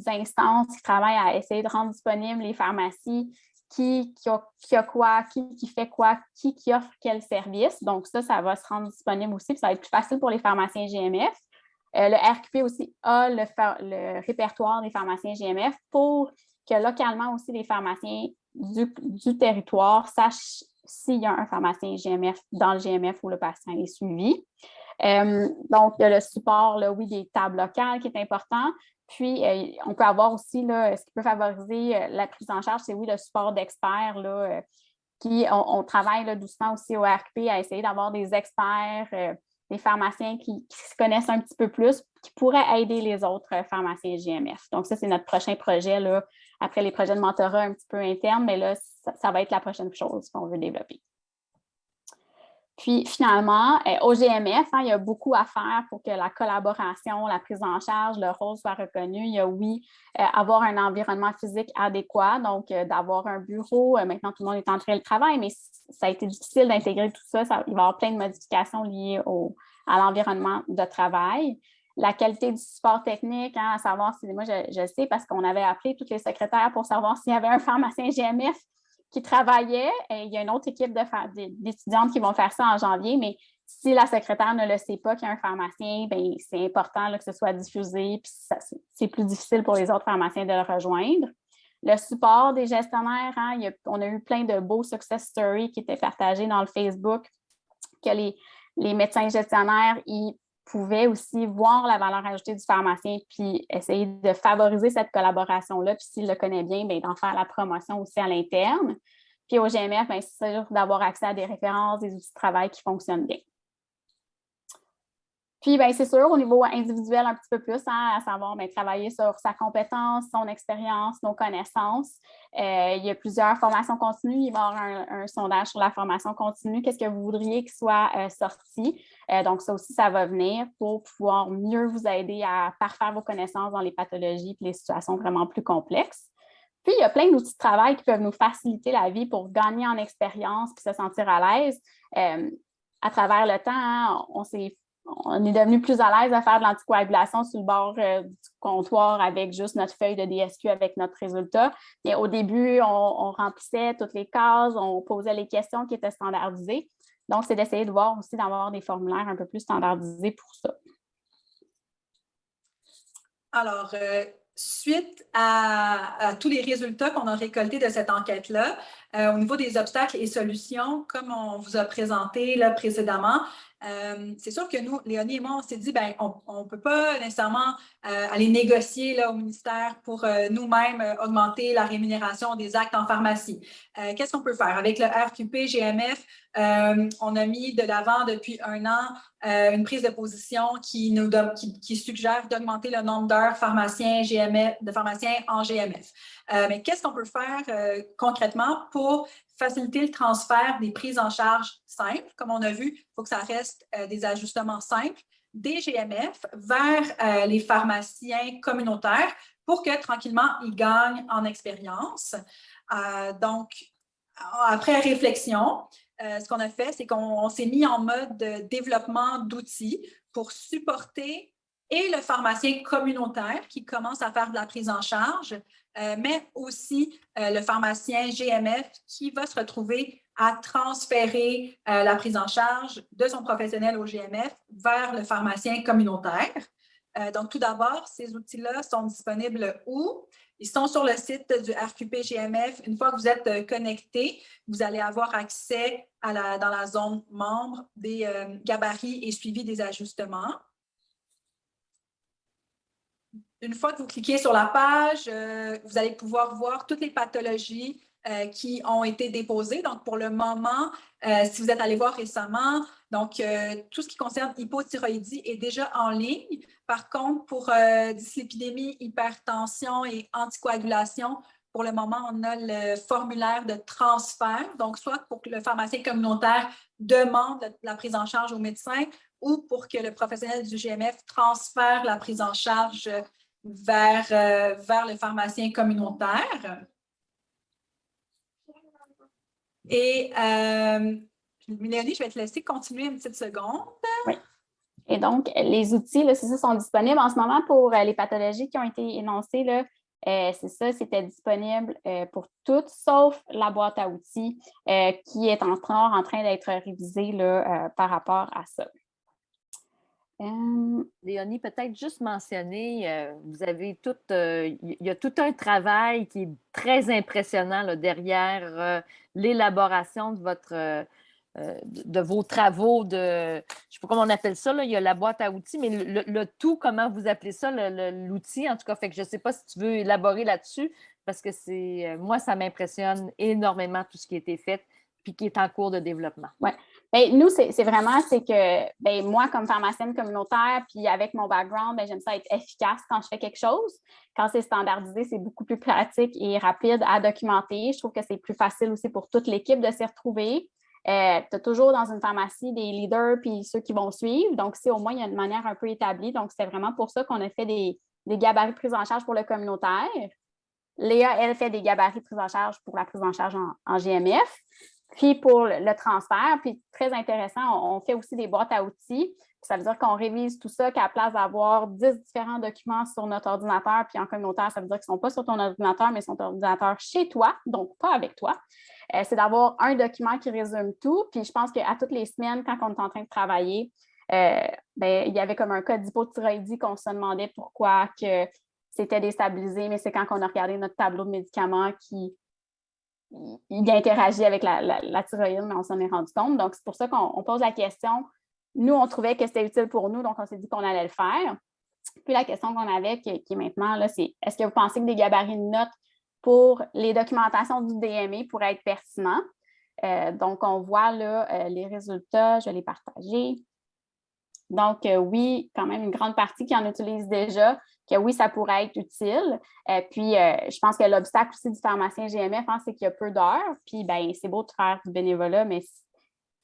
instances qui travaillent à essayer de rendre disponibles les pharmacies, qui a quoi, qui fait quoi, qui offre quel service. Donc, ça va se rendre disponible aussi, puis ça va être plus facile pour les pharmaciens GMF. Le RQP aussi a le répertoire des pharmaciens GMF pour que localement aussi les pharmaciens du territoire sachent s'il y a un pharmacien GMF dans le GMF où le patient est suivi. Donc, il y a le support, là, oui, des tables locales qui est important. Puis, on peut avoir aussi, là, ce qui peut favoriser la prise en charge, c'est oui, le support d'experts, là, on travaille là, doucement aussi au RQP à essayer d'avoir des experts, des pharmaciens qui se connaissent un petit peu plus, qui pourraient aider les autres pharmaciens GMF. Donc, ça, c'est notre prochain projet, là, après les projets de mentorat un petit peu internes, mais là, ça va être la prochaine chose qu'on veut développer. Puis, finalement, au GMF, il y a beaucoup à faire pour que la collaboration, la prise en charge, le rôle soit reconnu. Il y a, oui, avoir un environnement physique adéquat, donc d'avoir un bureau. Maintenant, tout le monde est en télétravail, mais ça a été difficile d'intégrer tout ça. Il va y avoir plein de modifications liées à l'environnement de travail. la qualité du support technique, hein, à savoir si, moi, je sais parce qu'on avait appelé toutes les secrétaires pour savoir s'il y avait un pharmacien GMF qui travaillait. Et il y a une autre équipe d'étudiantes qui vont faire ça en janvier, mais si la secrétaire ne le sait pas qu'il y a un pharmacien, bien, c'est important là, que ce soit diffusé, puis c'est plus difficile pour les autres pharmaciens de le rejoindre. Le support des gestionnaires, hein, on a eu plein de beaux success stories qui étaient partagés dans le Facebook, que les médecins gestionnaires, ils pouvaient aussi voir la valeur ajoutée du pharmacien puis essayer de favoriser cette collaboration-là, puis s'il le connaît bien, bien, d'en faire la promotion aussi à l'interne. Puis au GMF, bien, c'est sûr d'avoir accès à des références, des outils de travail qui fonctionnent bien. Puis, bien, c'est sûr, au niveau individuel, un petit peu plus, hein, à savoir bien, travailler sur sa compétence, son expérience, nos connaissances. Il y a plusieurs formations continues. Il va y avoir un sondage sur la formation continue. Qu'est-ce que vous voudriez qu'il soit sorti? Donc, ça aussi, ça va venir pour pouvoir mieux vous aider à parfaire vos connaissances dans les pathologies et les situations vraiment plus complexes. Puis, il y a plein d'outils de travail qui peuvent nous faciliter la vie pour gagner en expérience et se sentir à l'aise. À travers le temps, hein, on est devenu plus à l'aise à faire de l'anticoagulation sur le bord du comptoir avec juste notre feuille de DSQ avec notre résultat. Et au début, on remplissait toutes les cases, on posait les questions qui étaient standardisées. Donc, c'est d'essayer de voir aussi d'avoir des formulaires un peu plus standardisés pour ça. Alors, suite à tous les résultats qu'on a récoltés de cette enquête-là, au niveau des obstacles et solutions, comme on vous a présenté là, précédemment, c'est sûr que nous, Léonie et moi, on s'est dit, bien, on ne peut pas nécessairement aller négocier là, au ministère pour nous-mêmes augmenter la rémunération des actes en pharmacie. Qu'est-ce qu'on peut faire? Avec le RQP GMF, on a mis de l'avant depuis 1 an une prise de position qui suggère d'augmenter le nombre d'heures de pharmaciens en GMF. Mais qu'est-ce qu'on peut faire concrètement pour faciliter le transfert des prises en charge simples? Comme on a vu, il faut que ça reste des ajustements simples des GMF vers les pharmaciens communautaires pour que tranquillement, ils gagnent en expérience. Donc, après réflexion, ce qu'on a fait, c'est qu'on s'est mis en mode de développement d'outils pour supporter et le pharmacien communautaire qui commence à faire de la prise en charge, mais aussi le pharmacien GMF qui va se retrouver à transférer la prise en charge de son professionnel au GMF vers le pharmacien communautaire. Donc, tout d'abord, ces outils-là sont disponibles où? Ils sont sur le site du RQP GMF. Une fois que vous êtes connecté, vous allez avoir accès dans la zone membre des gabarits et suivi des ajustements. Une fois que vous cliquez sur la page, vous allez pouvoir voir toutes les pathologies qui ont été déposées. Donc, pour le moment, si vous êtes allé voir récemment, donc tout ce qui concerne hypothyroïdie est déjà en ligne. Par contre, pour dyslipidémie, hypertension et anticoagulation, pour le moment, on a le formulaire de transfert. Donc, soit pour que le pharmacien communautaire demande la prise en charge au médecin ou pour que le professionnel du GMF transfère la prise en charge vers le pharmacien communautaire. Et Léonie, je vais te laisser continuer une petite seconde. Oui. Et donc, les outils, là, c'est ça, sont disponibles en ce moment pour les pathologies qui ont été énoncées. Là, c'est ça, c'était disponible pour toutes, sauf la boîte à outils qui est encore en train d'être révisée là, par rapport à ça. Léonie, peut-être juste mentionner, vous avez il y a tout un travail qui est très impressionnant là, derrière l'élaboration de vos travaux je ne sais pas comment on appelle ça, là, il y a la boîte à outils, mais le tout, comment vous appelez ça, l'outil, en tout cas, fait que je ne sais pas si tu veux élaborer là-dessus, parce que moi, ça m'impressionne énormément tout ce qui a été fait puis qui est en cours de développement. Oui. Bien, nous, c'est que bien, moi, comme pharmacienne communautaire, puis avec mon background, bien, j'aime ça être efficace quand je fais quelque chose. Quand c'est standardisé, c'est beaucoup plus pratique et rapide à documenter. Je trouve que c'est plus facile aussi pour toute l'équipe de s'y retrouver. Tu as toujours dans une pharmacie des leaders puis ceux qui vont suivre. Donc, au moins, il y a une manière un peu établie. Donc, c'est vraiment pour ça qu'on a fait des gabarits de prise en charge pour le communautaire. Léa, elle, fait des gabarits de prise en charge pour la prise en charge en GMF. Puis pour le transfert, puis très intéressant, on fait aussi des boîtes à outils Ça veut dire qu'on révise tout ça, qu'à la place d'avoir 10 différents documents sur notre ordinateur, puis en communautaire, ça veut dire qu'ils ne sont pas sur ton ordinateur, mais sur ton ordinateur chez toi, donc pas avec toi. C'est d'avoir un document qui résume tout. Puis je pense qu'à toutes les semaines, quand on est en train de travailler, il y avait comme un cas d'hypothyroïdie qu'on se demandait pourquoi que c'était déstabilisé, mais c'est quand on a regardé notre tableau de médicaments qui il interagit avec la thyroïde, mais on s'en est rendu compte. Donc, c'est pour ça qu'on pose la question. Nous, on trouvait que c'était utile pour nous, donc on s'est dit qu'on allait le faire. Puis la question qu'on avait, qui est maintenant, là, c'est est-ce que vous pensez que des gabarits de notes pour les documentations du DME pourraient être pertinents? Donc, on voit là les résultats, je vais les partager. Donc, oui, quand même une grande partie qui en utilise déjà, que oui, ça pourrait être utile. Puis, je pense que l'obstacle aussi du pharmacien GMF, c'est qu'il y a peu d'heures. Puis, ben, c'est beau de faire du bénévolat, mais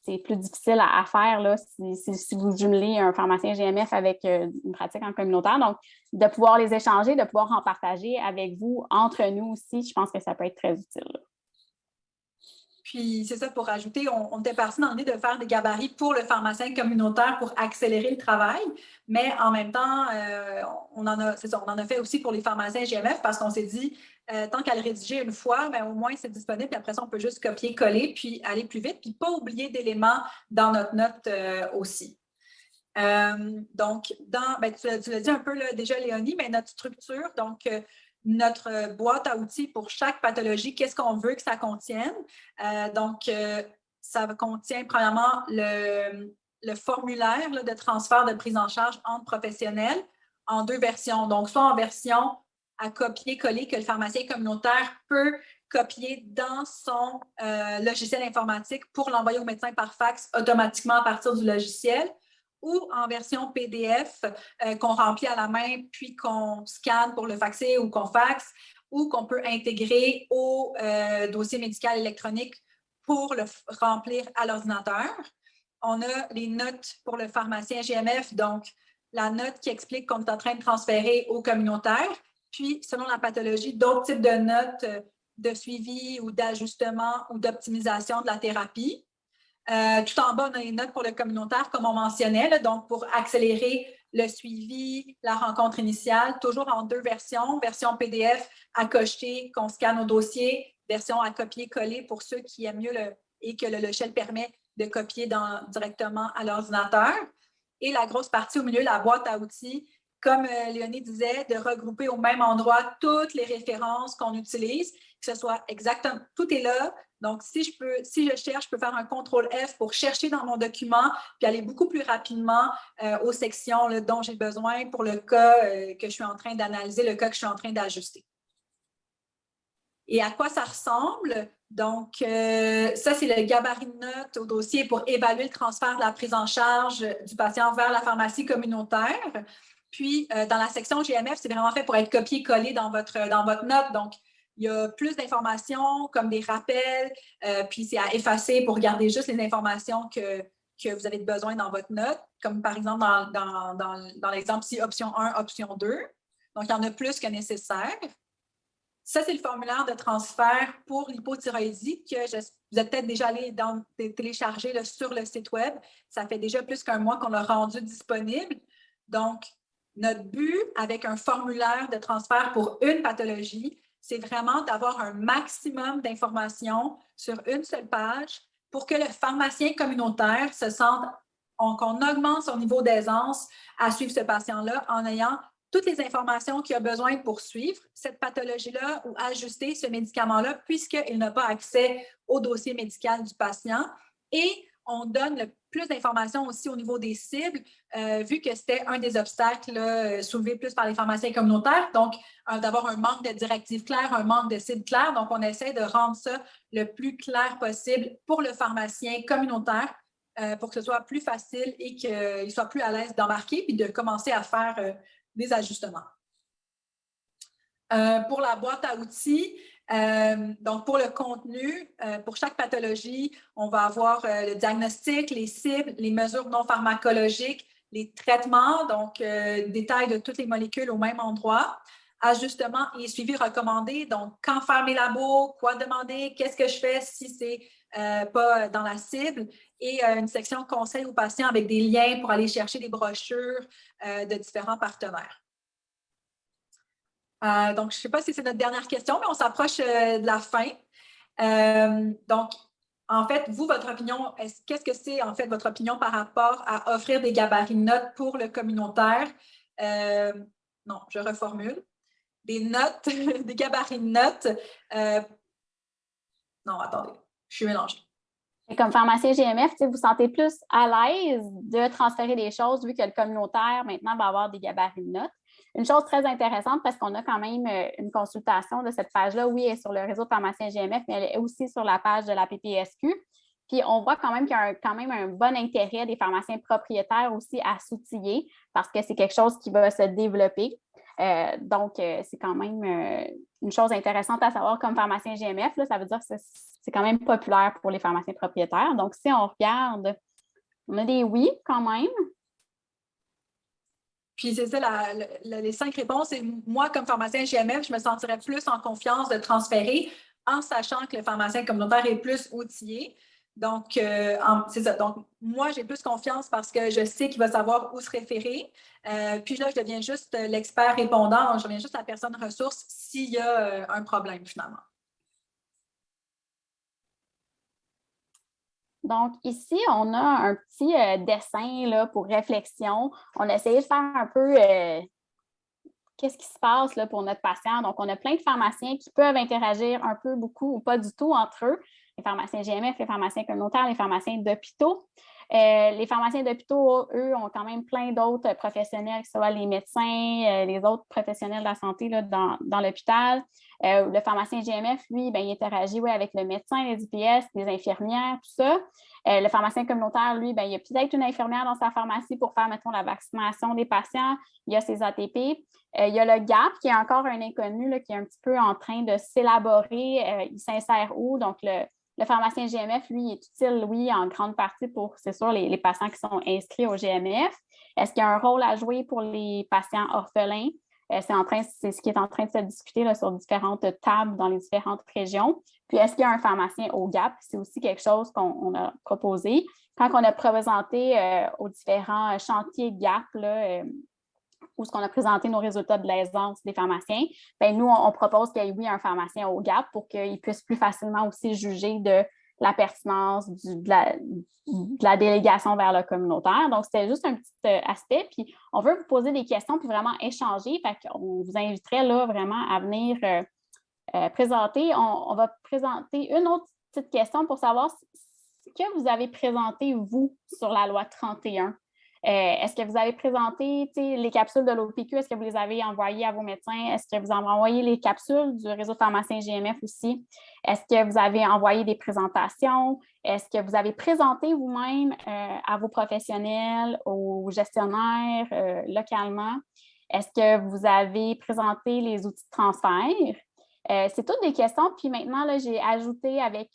c'est plus difficile à faire là, si vous jumelez un pharmacien GMF avec une pratique en communautaire. Donc, de pouvoir les échanger, de pouvoir en partager avec vous, entre nous aussi, je pense que ça peut être très utile. Puis, c'est ça, pour ajouter, on était parti dans l'idée de faire des gabarits pour le pharmacien communautaire pour accélérer le travail, mais en même temps, on en a fait aussi pour les pharmaciens GMF parce qu'on s'est dit, tant qu'à le rédiger une fois, bien, au moins c'est disponible, puis après ça, on peut juste copier-coller, puis aller plus vite, puis pas oublier d'éléments dans notre note aussi. Donc, tu l'as dit un peu là, déjà, Léonie, mais notre structure, donc, notre boîte à outils pour chaque pathologie, qu'est-ce qu'on veut que ça contienne. Ça contient premièrement le formulaire là, de transfert de prise en charge entre professionnels en 2 versions. Donc, soit en version à copier-coller que le pharmacien communautaire peut copier dans son logiciel informatique pour l'envoyer au médecin par fax automatiquement à partir du logiciel, ou en version PDF qu'on remplit à la main, puis qu'on scanne pour le faxer ou qu'on faxe, ou qu'on peut intégrer au dossier médical électronique pour le remplir à l'ordinateur. On a les notes pour le pharmacien GMF, donc la note qui explique qu'on est en train de transférer au communautaire, puis selon la pathologie, d'autres types de notes de suivi ou d'ajustement ou d'optimisation de la thérapie. Tout en bas, on a les notes pour le communautaire, comme on mentionnait, là, donc pour accélérer le suivi, la rencontre initiale, toujours en 2 versions, version PDF à cocher, qu'on scanne au dossier, version à copier-coller pour ceux qui aiment mieux et que le logiciel permet de copier directement à l'ordinateur. Et la grosse partie au milieu, la boîte à outils, comme Léonie disait, de regrouper au même endroit toutes les références qu'on utilise, que ce soit exactement, tout est là. Donc, si je cherche, je peux faire un CTRL F pour chercher dans mon document puis aller beaucoup plus rapidement aux sections là, dont j'ai besoin pour le cas que je suis en train d'analyser, le cas que je suis en train d'ajuster. Et à quoi ça ressemble? Donc, ça, c'est le gabarit de notes au dossier pour évaluer le transfert de la prise en charge du patient vers la pharmacie communautaire. Puis, dans la section GMF, c'est vraiment fait pour être copié-collé dans votre note. Donc, il y a plus d'informations comme des rappels, puis c'est à effacer pour garder juste les informations que vous avez besoin dans votre note, comme par exemple dans l'exemple ici, option 1, option 2. Donc, il y en a plus que nécessaire. Ça, c'est le formulaire de transfert pour l'hypothyroïdie que vous êtes peut-être déjà allé télécharger là, sur le site Web. Ça fait déjà plus qu'1 mois qu'on l'a rendu disponible. Donc, notre but avec un formulaire de transfert pour une pathologie, c'est vraiment d'avoir un maximum d'informations sur une seule page pour que le pharmacien communautaire se sente, qu'on augmente son niveau d'aisance à suivre ce patient-là en ayant toutes les informations qu'il a besoin pour suivre cette pathologie-là ou ajuster ce médicament-là puisqu'il n'a pas accès au dossier médical du patient. Et on donne le plus d'informations aussi au niveau des cibles, vu que c'était un des obstacles là, soulevés plus par les pharmaciens communautaires, donc d'avoir un manque de directives claires, un manque de cibles claires. Donc, on essaie de rendre ça le plus clair possible pour le pharmacien communautaire pour que ce soit plus facile et qu'il soit plus à l'aise d'embarquer puis de commencer à faire des ajustements. Pour la boîte à outils, donc pour le contenu, pour chaque pathologie, on va avoir le diagnostic, les cibles, les mesures non pharmacologiques, les traitements, donc détail de toutes les molécules au même endroit, ajustement et suivi recommandé, donc quand faire mes labos, quoi demander, qu'est-ce que je fais si c'est pas dans la cible, et une section conseil aux patients avec des liens pour aller chercher des brochures de différents partenaires. Donc, je ne sais pas si c'est notre dernière question, mais on s'approche de la fin. Donc, en fait, vous, votre opinion, qu'est-ce que c'est en fait votre opinion par rapport à offrir des gabarits de notes pour le communautaire? Non, je reformule. Des notes, des gabarits de notes. Non, attendez, je suis mélangée. Et comme pharmacien GMF, vous vous sentez plus à l'aise de transférer des choses vu que le communautaire, maintenant, va avoir des gabarits de notes. Une chose très intéressante, parce qu'on a quand même une consultation de cette page-là, oui, elle est sur le réseau de pharmaciens GMF, mais elle est aussi sur la page de la PPSQ. Puis, on voit quand même qu'il y a quand même un bon intérêt des pharmaciens propriétaires aussi à s'outiller parce que c'est quelque chose qui va se développer. Donc, c'est quand même une chose intéressante à savoir comme pharmacien GMF. Là, ça veut dire que c'est quand même populaire pour les pharmaciens propriétaires. Donc, si on regarde, on a des oui quand même. Puis c'est ça, les 5 réponses. Et moi, comme pharmacien GMF, je me sentirais plus en confiance de transférer en sachant que le pharmacien communautaire est plus outillé. Donc, c'est ça. Donc, moi, j'ai plus confiance parce que je sais qu'il va savoir où se référer. Puis là, je deviens juste l'expert répondant. Je deviens juste la personne ressource s'il y a un problème, finalement. Donc, ici, on a un petit dessin là, pour réflexion. On a essayé de faire un peu qu'est-ce qui se passe là, pour notre patient. Donc, on a plein de pharmaciens qui peuvent interagir un peu, beaucoup ou pas du tout entre eux. Les pharmaciens GMF, les pharmaciens communautaires, les pharmaciens d'hôpitaux. Les pharmaciens d'hôpitaux, eux, ont quand même plein d'autres professionnels, que ce soit les médecins, les autres professionnels de la santé là, dans l'hôpital. Le pharmacien GMF, lui, il interagit avec le médecin, les IPS, les infirmières, tout ça. Le pharmacien communautaire, lui, il y a peut-être une infirmière dans sa pharmacie pour faire, mettons, la vaccination des patients. Il y a ses ATP. Il y a le GAP, qui est encore un inconnu, là, qui est un petit peu en train de s'élaborer. Il s'insère où? Donc, le pharmacien GMF, lui, est utile, oui, en grande partie pour, c'est sûr, les patients qui sont inscrits au GMF. Est-ce qu'il y a un rôle à jouer pour les patients orphelins? C'est ce qui est en train de se discuter là, sur différentes tables dans les différentes régions. Puis, est-ce qu'il y a un pharmacien au GAP? C'est aussi quelque chose qu'on a proposé. Quand on a présenté aux différents chantiers GAP, là, où ce qu'on a présenté nos résultats de l'aisance des pharmaciens, nous, on propose qu'il y ait, oui, un pharmacien au GAP pour qu'il puisse plus facilement aussi juger de la pertinence de la délégation vers le communautaire. Donc, c'était juste un petit aspect. Puis, on veut vous poser des questions puis vraiment échanger. Fait qu'on vous inviterait là vraiment à venir présenter. On va présenter une autre petite question pour savoir ce que vous avez présenté, vous, sur la loi 31. Est-ce que vous avez présenté les capsules de l'OPQ? Est-ce que vous les avez envoyées à vos médecins? Est-ce que vous avez envoyé les capsules du réseau pharmacien GMF aussi? Est-ce que vous avez envoyé des présentations? Est-ce que vous avez présenté vous-même à vos professionnels, aux gestionnaires localement? Est-ce que vous avez présenté les outils de transfert? C'est toutes des questions. Puis maintenant, là, j'ai ajouté avec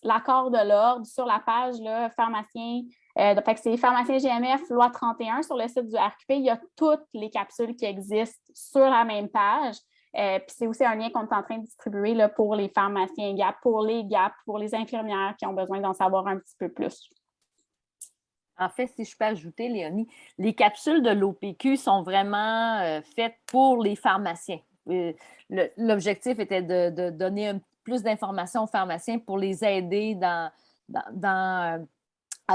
l'accord de l'ordre sur la page là, pharmacien. Fait que c'est pharmacien GMF, loi 31 sur le site du RQP. Il y a toutes les capsules qui existent sur la même page. Puis c'est aussi un lien qu'on est en train de distribuer là, pour les pharmaciens GAP, pour les GAP, pour les infirmières qui ont besoin d'en savoir un petit peu plus. En fait, si je peux ajouter, Léonie, les capsules de l'OPQ sont vraiment faites pour les pharmaciens. L'objectif était de donner plus d'informations aux pharmaciens pour les aider à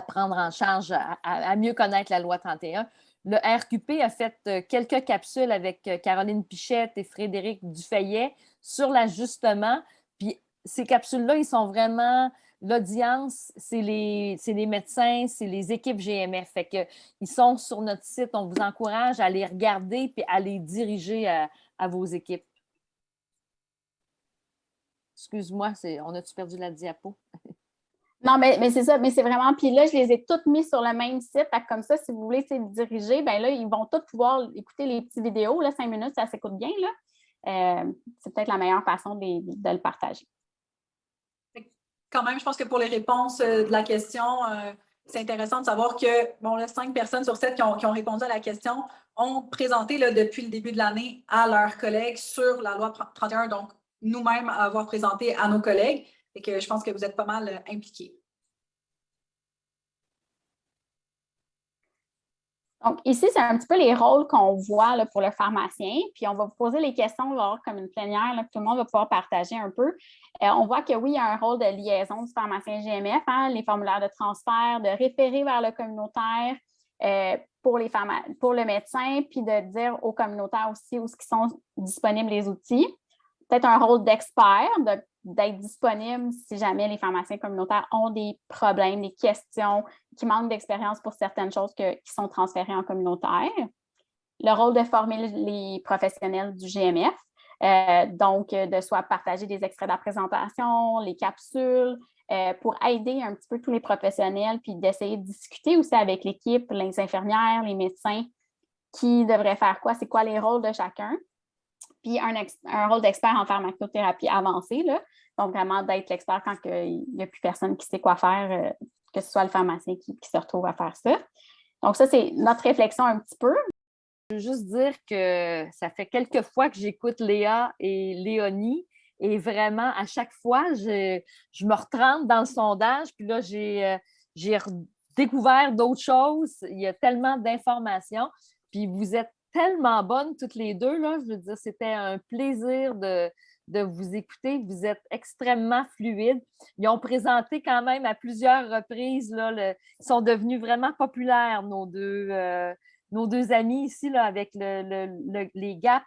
prendre en charge, à mieux connaître la loi 31. Le RQP a fait quelques capsules avec Caroline Pichette et Frédéric Dufayet sur l'ajustement. Puis ces capsules-là, ils sont vraiment... L'audience, c'est les médecins, c'est les équipes GMF. Fait que, ils sont sur notre site. On vous encourage à les regarder et à les diriger à vos équipes. Excuse-moi, on a-tu perdu la diapo? Non, mais c'est ça, mais c'est vraiment. Puis là, je les ai toutes mis sur le même site. Comme ça, si vous voulez diriger, là, ils vont tous pouvoir écouter les petites vidéos. Là, 5 minutes, ça s'écoute bien. Là. C'est peut-être la meilleure façon de le partager. Quand même, je pense que pour les réponses de la question, c'est intéressant de savoir que, bon, là, 5 personnes sur 7 qui ont répondu à la question ont présenté là, depuis le début de l'année à leurs collègues sur la loi 31, donc nous-mêmes avoir présenté à nos collègues. Et que je pense que vous êtes pas mal impliqués. Donc, ici, c'est un petit peu les rôles qu'on voit là, pour le pharmacien. Puis, on va vous poser les questions, on va avoir comme une plénière, là, que tout le monde va pouvoir partager un peu. On voit que oui, il y a un rôle de liaison du pharmacien GMF, hein, les formulaires de transfert, de référer vers le communautaire pour le médecin, puis de dire au communautaire aussi où sont disponibles les outils. Peut-être un rôle d'expert, d'être disponible si jamais les pharmaciens communautaires ont des problèmes, des questions, qui manquent d'expérience pour certaines choses qui sont transférées en communautaire. Le rôle de former les professionnels du GMF, donc de soit partager des extraits de la présentation, les capsules, pour aider un petit peu tous les professionnels, puis d'essayer de discuter aussi avec l'équipe, les infirmières, les médecins, qui devraient faire quoi, c'est quoi les rôles de chacun. Puis un rôle d'expert en pharmacothérapie avancée, là. Donc, vraiment d'être l'expert quand il n'y a plus personne qui sait quoi faire, que ce soit le pharmacien qui se retrouve à faire ça. Donc, ça, c'est notre réflexion un petit peu. Je veux juste dire que ça fait quelques fois que j'écoute Léa et Léonie et vraiment, à chaque fois, je me retrempe dans le sondage, puis là, j'ai découvert d'autres choses. Il y a tellement d'informations, puis vous êtes tellement bonnes toutes les deux, là. Je veux dire, c'était un plaisir de vous écouter. Vous êtes extrêmement fluides. Ils ont présenté quand même à plusieurs reprises, là, ils sont devenus vraiment populaires, nos deux amis ici, là, avec les gaps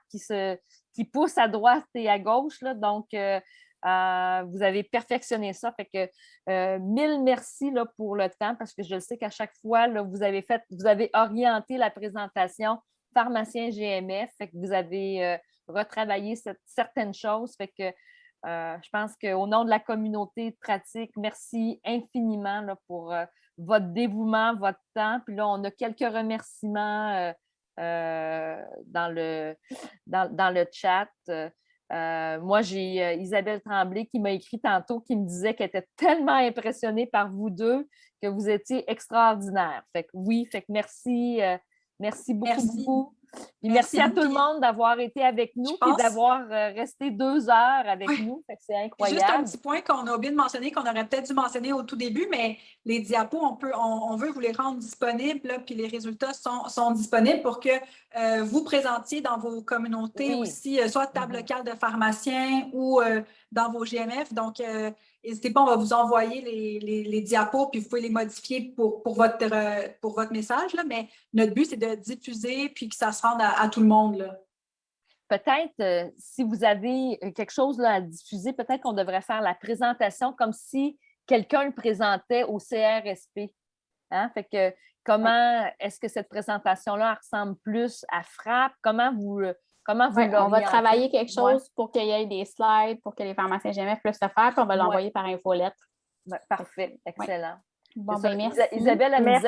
qui poussent à droite et à gauche. Là. Donc, vous avez perfectionné ça. Fait que mille merci là, pour le temps, parce que je sais qu'à chaque fois, là, vous avez orienté la présentation pharmacien GMF, fait que vous avez retravaillé certaines choses. Fait que je pense qu'au nom de la communauté de pratique, merci infiniment là, pour votre dévouement, votre temps. Puis là, on a quelques remerciements dans le chat. Moi, j'ai Isabelle Tremblay qui m'a écrit tantôt, qui me disait qu'elle était tellement impressionnée par vous deux que vous étiez extraordinaire. Fait que oui, fait que merci. Merci beaucoup. Puis merci à tout le monde d'avoir été avec nous et d'avoir resté 2 heures avec nous. Fait que c'est incroyable. Juste un petit point qu'on a oublié de mentionner, qu'on aurait peut-être dû mentionner au tout début, mais les diapos, on veut vous les rendre disponibles, là, puis les résultats sont disponibles pour que vous présentiez dans vos communautés aussi, soit table locale de pharmaciens ou dans vos GMF. Donc, n'hésitez pas, on va vous envoyer les diapos, puis vous pouvez les modifier pour votre message. Là, mais notre but, c'est de diffuser puis que ça se rende à tout le monde. Là. Peut-être, si vous avez quelque chose là, à diffuser, peut-être qu'on devrait faire la présentation comme si quelqu'un le présentait au CRSP. Hein? Fait que comment est-ce que cette présentation-là ressemble plus à Frappe? Comment vous l'orientez? On va travailler quelque chose pour qu'il y ait des slides, pour que les pharmaciens GMF puissent le faire, puis on va l'envoyer par infolettre. Parfait, excellent. Bon, ben, merci. Isabelle, elle me disait